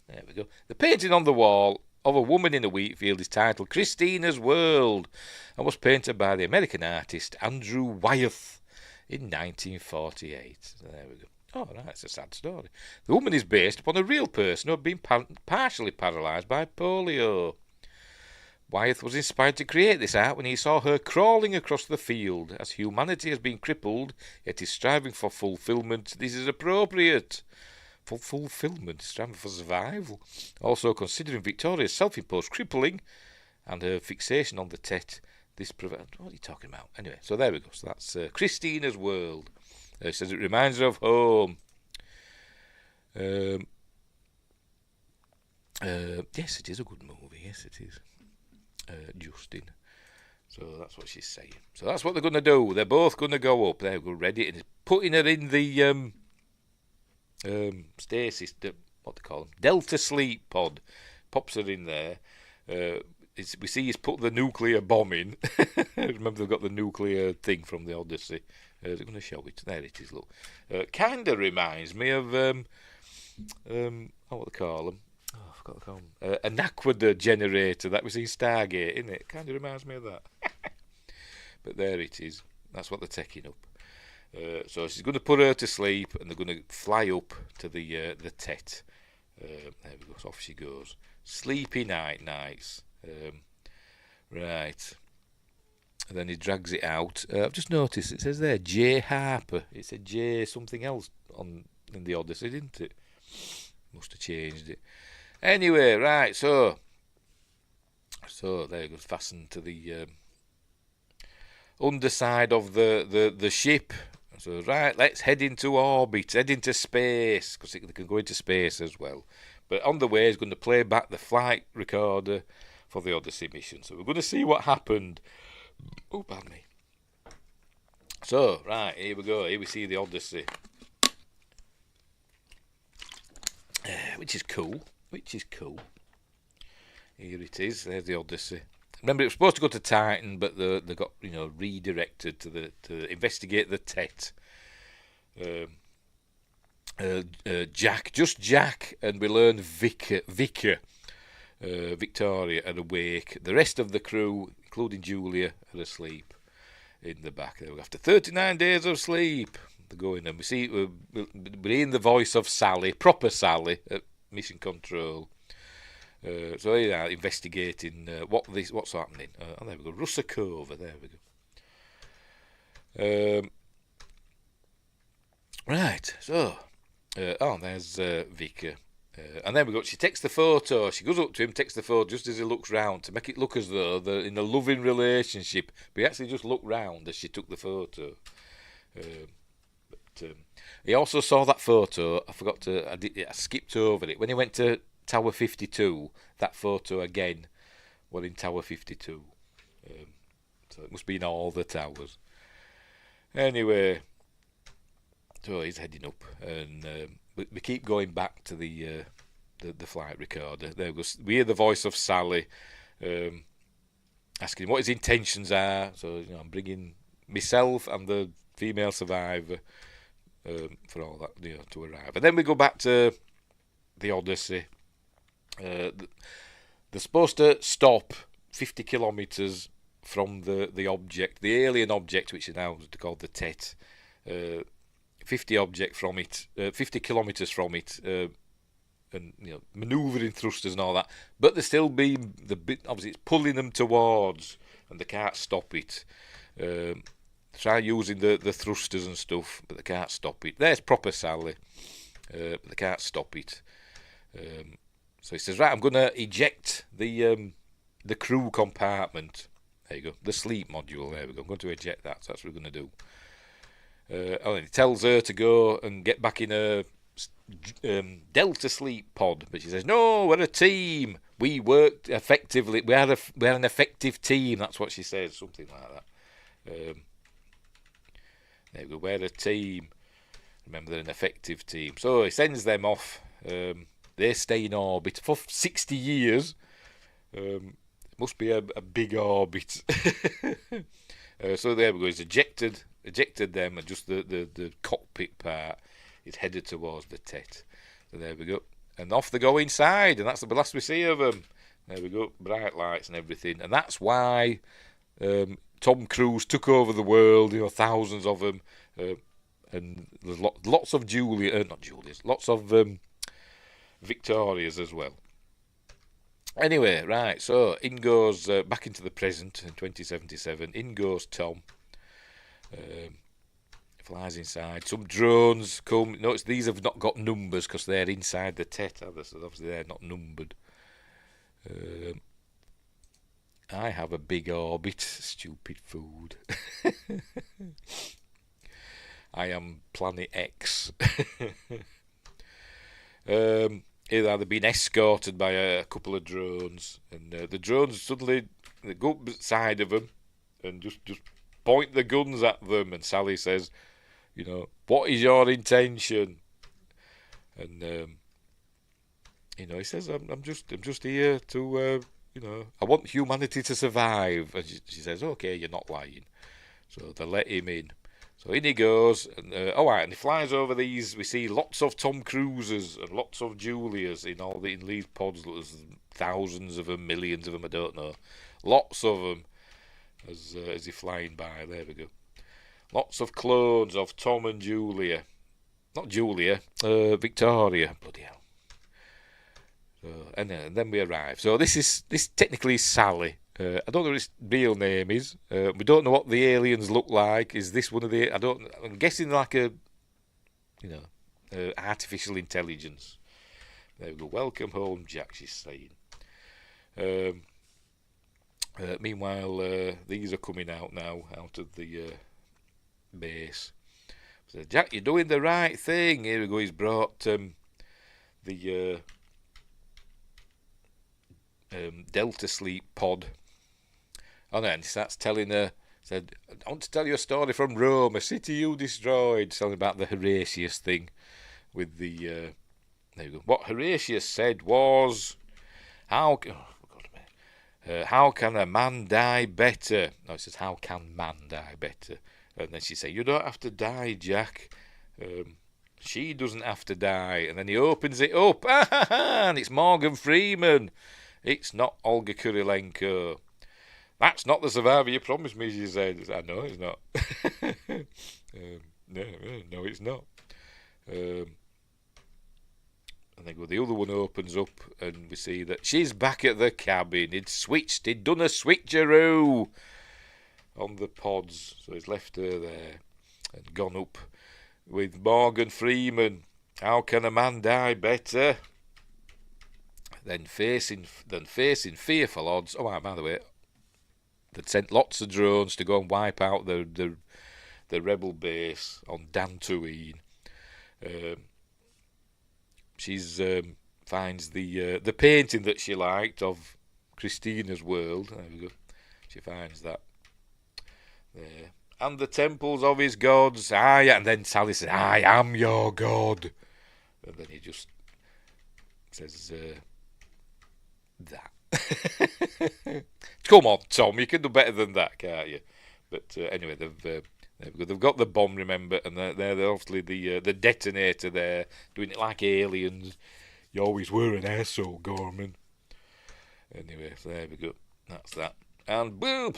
Speaker 2: There we go. The painting on the wall of a woman in a wheat field is titled Christina's World and was painted by the American artist Andrew Wyeth in 1948. So there we go. Oh, right, it's a sad story. The woman is based upon a real person who had been partially paralysed by polio. Wyeth was inspired to create this art when he saw her crawling across the field. As humanity has been crippled, yet is striving for fulfilment, this is appropriate. For fulfilment, striving for survival. Also, considering Victoria's self-imposed crippling and her fixation on the tet, this provides. What are you talking about? Anyway, so there we go. So that's Christina's World. It says it reminds her of home. Yes, it is a good movie. Yes, it is. Justin. So that's what she's saying. So that's what they're going to do. They're both going to go up. They're ready, and putting her in the stasis, what they call them, Delta sleep pod. Pops her in there. We see he's put the nuclear bomb in. Remember, they've got the nuclear thing from the Odyssey. They're going to show it. There it is. Look, kind of reminds me of what they call them. Oh, I forgot to call them. An aqueduct generator that was in Stargate, isn't it? Kind of reminds me of that. But there it is. That's what they're taking up. So she's going to put her to sleep, and they're going to fly up to the Tet. There we go. So off she goes. Sleepy nights. Right. And then he drags it out. I've just noticed it says there J Harper. It said J something else in the Odyssey, didn't it? Must have changed it. Anyway, right. So there it goes, fastened to the underside of the ship. So right, let's head into orbit, head into space, because they can go into space as well. But on the way, he's going to play back the flight recorder for the Odyssey mission. So we're going to see what happened. Oh, pardon me. So, right, here we go. Here we see the Odyssey. Which is cool. Here it is. There's the Odyssey. Remember, it was supposed to go to Titan, but they got redirected to investigate the Tet. Jack, and we learn Victoria are awake. The rest of the crew, including Julia, are asleep in the back. After 39 days of sleep, they're going, and we see we're hearing the voice of Sally, proper Sally, at Mission Control. So yeah, investigating what's happening. There we go, Russa Cove. There we go. Right, so there's Vika, and then we go. She takes the photo. She goes up to him, takes the photo just as he looks round to make it look as though they're in a loving relationship. But he actually just looked round as she took the photo. He also saw that photo. I skipped over it when he went to Tower 52. That photo again was in Tower 52. So it must be in all the towers. Anyway, so he's heading up, and we keep going back to the flight recorder. There we go. We hear the voice of Sally asking what his intentions are. So I'm bringing myself and the female survivor for all that to arrive. And then we go back to the Odyssey. They're supposed to stop 50 kilometres from the object, the alien object, which is now called the Tet. 50 kilometres from it, and manoeuvring thrusters and all that. But they're still being obviously it's pulling them towards, and they can't stop it. Try using the thrusters and stuff, but they can't stop it. There's proper Sally, but they can't stop it. So he says, right, I'm going to eject the crew compartment. There you go, the sleep module. There we go. I'm going to eject that. So that's what we're going to do. And he tells her to go and get back in a Delta sleep pod, but she says, "No, we're a team. We worked effectively. We're an effective team." That's what she says, something like that. There we go. We're a team. Remember, they're an effective team. So he sends them off. They stay in orbit for 60 years. It must be a big orbit. So there we go. He's ejected them, and just the cockpit part is headed towards the Tet. So there we go. And off they go inside, and that's the last we see of them. There we go. Bright lights and everything. And that's why Tom Cruise took over the world, thousands of them. And there's lots of lots of Victorias as well. Anyway, right, so in goes back into the present in 2077. In goes Tom. Flies inside. Some drones come. Notice these have not got numbers because they're inside the Tet, so obviously they're not numbered. I have a big orbit. Stupid food. I am Planet X. They've been escorted by a couple of drones, and the drones suddenly they go up beside of them, and just point the guns at them. And Sally says, what is your intention? And he says, I'm just here to, I want humanity to survive. And she says, okay, you're not lying. So they let him in. So in he goes, and and he flies over these. We see lots of Tom Cruises and lots of Julias in these pods. There's thousands of them, millions of them, I don't know. Lots of them as he's flying by. There we go. Lots of clones of Tom and Julia. Not Julia, Victoria. Bloody hell. So, and then we arrive. So this technically is Sally. I don't know what its real name is. We don't know what the aliens look like. Is this one of the? I'm guessing like a, artificial intelligence. There we go. Welcome home, Jack. She's saying. Meanwhile, these are coming out now out of the base. So Jack, you're doing the right thing. Here we go. He's brought the Delta Sleep pod. Oh no, and he starts telling her, said, I want to tell you a story from Rome, a city you destroyed. Telling about the Horatius thing with the, there you go. What Horatius said was, how can a man die better? No, it says, how can man die better? And then she said, you don't have to die, Jack. She doesn't have to die. And then he opens it up, and it's Morgan Freeman. It's not Olga Kurilenko. That's not the survivor you promised me, she said. I know it's not. No, it's not. And then the other one opens up, and we see that she's back at the cabin. He'd done a switcheroo on the pods, so he's left her there and gone up with Morgan Freeman. How can a man die better than facing fearful odds? Oh, by the way, they'd sent lots of drones to go and wipe out the rebel base on Dantooine. She's finds the painting that she liked of Christina's world. There we go. She finds that there. And the temples of his gods. And then Sally says, I am your god. And then he just says that. Come on, Tom, you can do better than that, can't you? But anyway, they've got the bomb, remember, and they're obviously the detonator there, doing it like aliens. You always were an asshole, Gorman. Anyway, so there we go. That's that. And boom!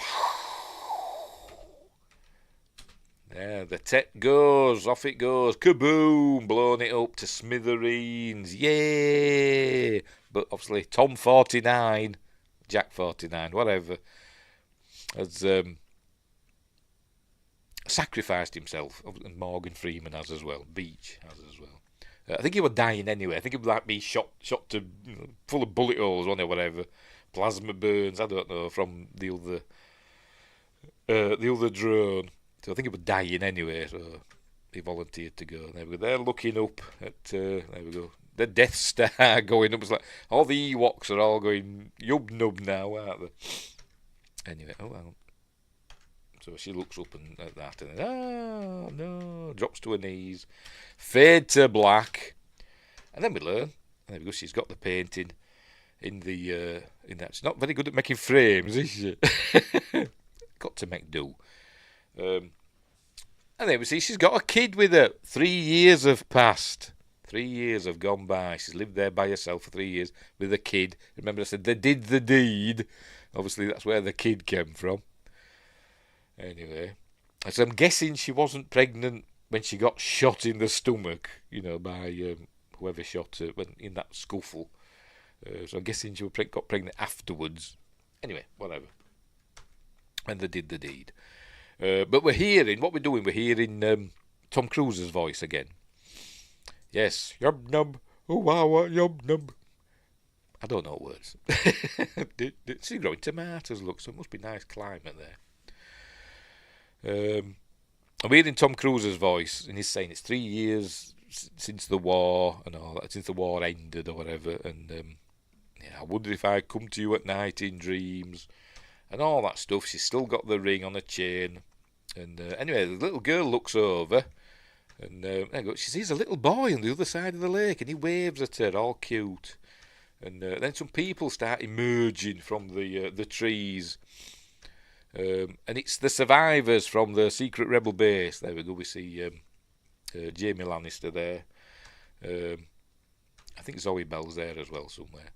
Speaker 2: There, the tech goes, off it goes, kaboom, blowing it up to smithereens, yay! But obviously Tom 49, Jack 49, whatever, has sacrificed himself, and Morgan Freeman has as well, Beach has as well. I think he was dying anyway. I think he would like be shot to full of bullet holes, or whatever, plasma burns, I don't know, from the other drone. So I think he was dying anyway, so he volunteered to go. There we go. They're looking up at, there we go, the Death Star going up. It's like all the Ewoks are all going yub-nub now, aren't they? Anyway, oh well. So she looks up at that and then, no, drops to her knees, fade to black, and then we learn. There we go. She's got the painting in that. She's not very good at making frames, is she? Got to make do. And then we see she's got a kid with her. 3 years have passed. 3 years have gone by. She's lived there by herself for 3 years with a kid. Remember I said they did the deed. Obviously that's where the kid came from. Anyway, so I'm guessing she wasn't pregnant when she got shot in the stomach, by whoever shot her in that scuffle. So I'm guessing she got pregnant afterwards. Anyway, whatever. And they did the deed. But we're hearing Tom Cruise's voice again. Yes, yub nub, oh wow, yub nub. I don't know words. She's growing tomatoes, look, so it must be nice climate there. I'm hearing Tom Cruise's voice, and he's saying it's 3 years since the war and all that, since the war ended or whatever. And I wonder if I come to you at night in dreams. and all that stuff. She's still got the ring on her chain. And anyway, the little girl looks over, and she sees a little boy on the other side of the lake, and he waves at her, all cute. And then some people start emerging from the trees. And it's the survivors from the secret rebel base. There we go, we see Jamie Lannister there. I think Zoe Bell's there as well somewhere.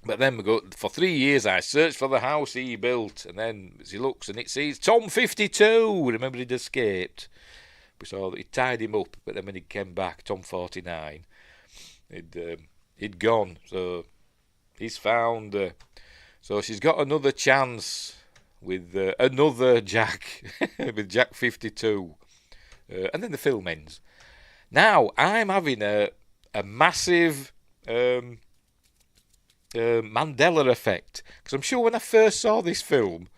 Speaker 2: But then we go, for 3 years I searched for the house he built, and then she looks and it sees Tom 52. Remember, he'd escaped. We saw that he tied him up, but then when he came back, Tom 49, he'd gone. So he's found her. So she's got another chance with another Jack, with Jack 52. And then the film ends. Now, I'm having a massive Mandela effect. Because I'm sure when I first saw this film,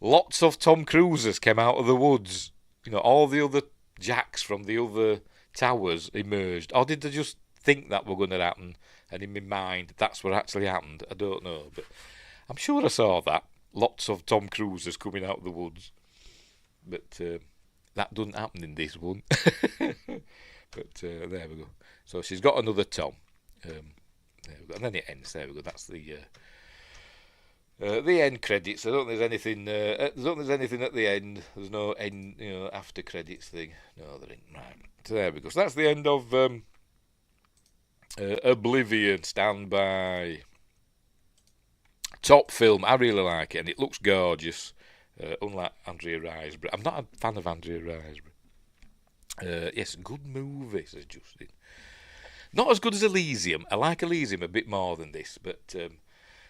Speaker 2: lots of Tom Cruises came out of the woods. You know, all the other Jacks from the other towers emerged. Or did I just think that were going to happen? And in my mind, that's what actually happened. I don't know. But I'm sure I saw that. Lots of Tom Cruises coming out of the woods. But that doesn't happen in this one. But there we go. So she's got another Tom. There we go. And then it ends. There we go. That's the end credits. I don't think there's anything. At the end. There's no end. After credits thing. No, there ain't. Right. So there we go. So that's the end of Oblivion. Stand by. Top film. I really like it, and it looks gorgeous. Unlike Andrea Riseborough. I'm not a fan of Andrea Riseborough. Yes, good movie, says Justin. Not as good as Elysium. I like Elysium a bit more than this, but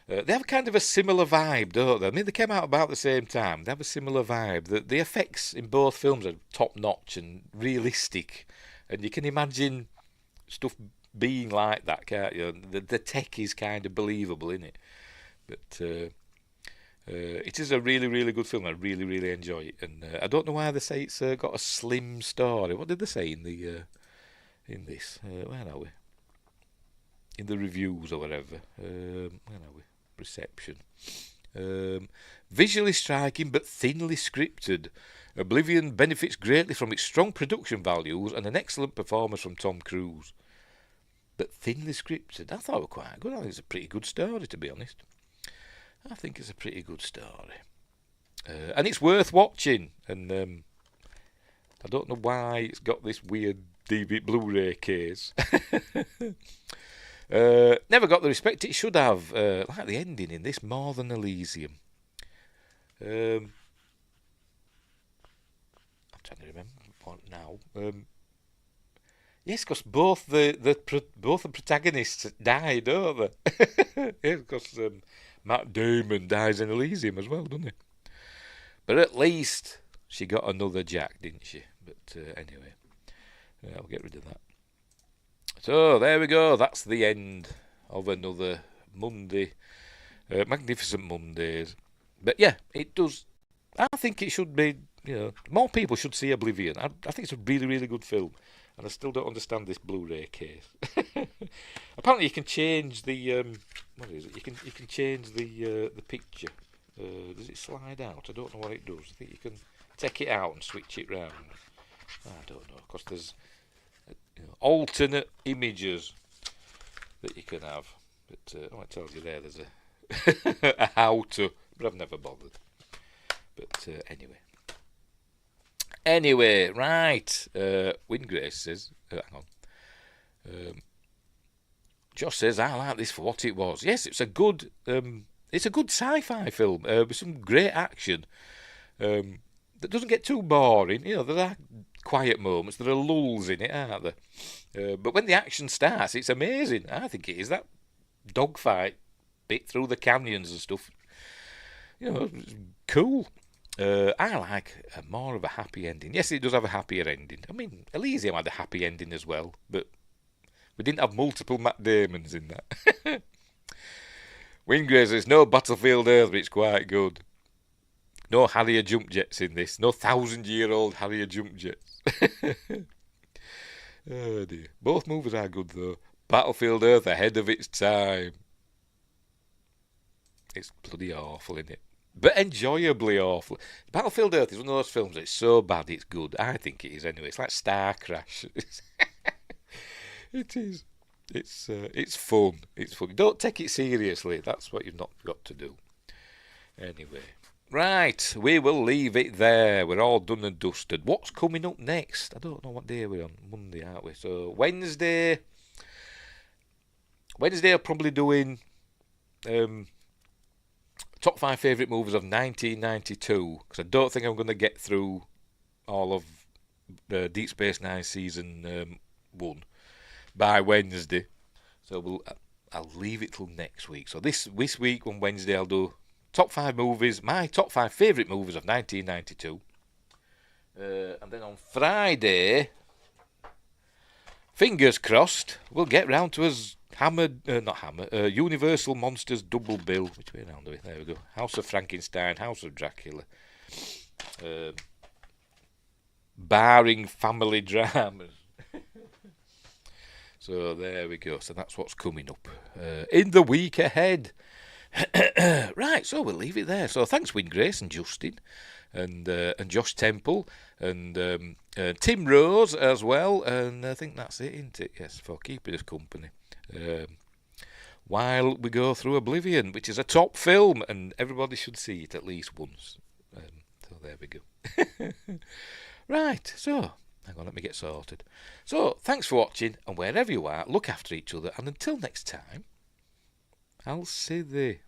Speaker 2: they have kind of a similar vibe, don't they? I mean, they came out about the same time. They have a similar vibe. The effects in both films are top-notch and realistic, and you can imagine stuff being like that, can't you? The tech is kind of believable, isn't it? But it is a really, really good film. I really, really enjoy it, and I don't know why they say it's got a slim story. What did they say in this? Where are we? In the reviews or whatever. Where are we? Reception. Visually striking but thinly scripted. Oblivion benefits greatly from its strong production values and an excellent performance from Tom Cruise. But thinly scripted. I thought it was quite good. I think it's a pretty good story, to be honest. I think it's a pretty good story. And it's worth watching. And I don't know why it's got this weird DVD Blu-ray case. Never got the respect it should have. Like the ending in this more than Elysium. I'm trying to remember what now. Yes, because both the protagonists died, don't they? Yes, because Matt Damon dies in Elysium as well, doesn't he? But at least she got another Jack, didn't she? But anyway, I'll get rid of that. So there we go. That's the end of another Monday. Magnificent Mondays. But yeah, it does. I think it should be. More people should see Oblivion. I think it's a really, really good film. And I still don't understand this Blu-ray case. Apparently, you can change the what is it? You can change the picture. Does it slide out? I don't know what it does. I think you can take it out and switch it round. I don't know, because there's alternate images that you can have. But it tells you there's a how to, but I've never bothered. But anyway. Anyway, right. Wingrace says, hang on. Josh says, I like this for what it was. Yes, it's a good sci-fi film with some great action that doesn't get too boring. There are quiet moments. There are lulls in it, aren't there? But when the action starts, it's amazing. I think it is. That dogfight bit through the canyons and stuff. Cool. I like more of a happy ending. Yes, it does have a happier ending. I mean, Elysium had a happy ending as well, but we didn't have multiple Matt Damons in that. Wingrazer, there's no Battlefield Earth, but it's quite good. No Harrier jump jets in this. No 1,000-year-old Harrier jump jets. Oh dear. Both movies are good though. Battlefield Earth ahead of its time. It's bloody awful, isn't it? But enjoyably awful. Battlefield Earth is one of those films that's so bad it's good. I think it is anyway. It's like Star Crash. It is. It's fun. It's fun. Don't take it seriously. That's what you've not got to do. Anyway. Right, we will leave it there. We're all done and dusted. What's coming up next? I don't know what day we're on. Monday, aren't we? So Wednesday. Wednesday I'm probably doing top 5 favourite movies of 1992, because I don't think I'm going to get through all of Deep Space Nine season 1 by Wednesday. So I'll leave it till next week. So this week on Wednesday I'll do top 5 movies, my top 5 favourite movies of 1992. And then on Friday, fingers crossed, we'll get round to us Universal Monsters double bill. Which way around are we? There we go. House of Frankenstein, House of Dracula. Barring family dramas. So there we go. So that's what's coming up in the week ahead. Right, so we'll leave it there. So thanks, Win Grace and Justin, and Josh Temple, and Tim Rose as well. And I think that's it, isn't it? Yes, for keeping us company. While we go through Oblivion, which is a top film, and everybody should see it at least once. So there we go. Right, so hang on, let me get sorted. So thanks for watching, and wherever you are, look after each other, and until next time, I'll see thee.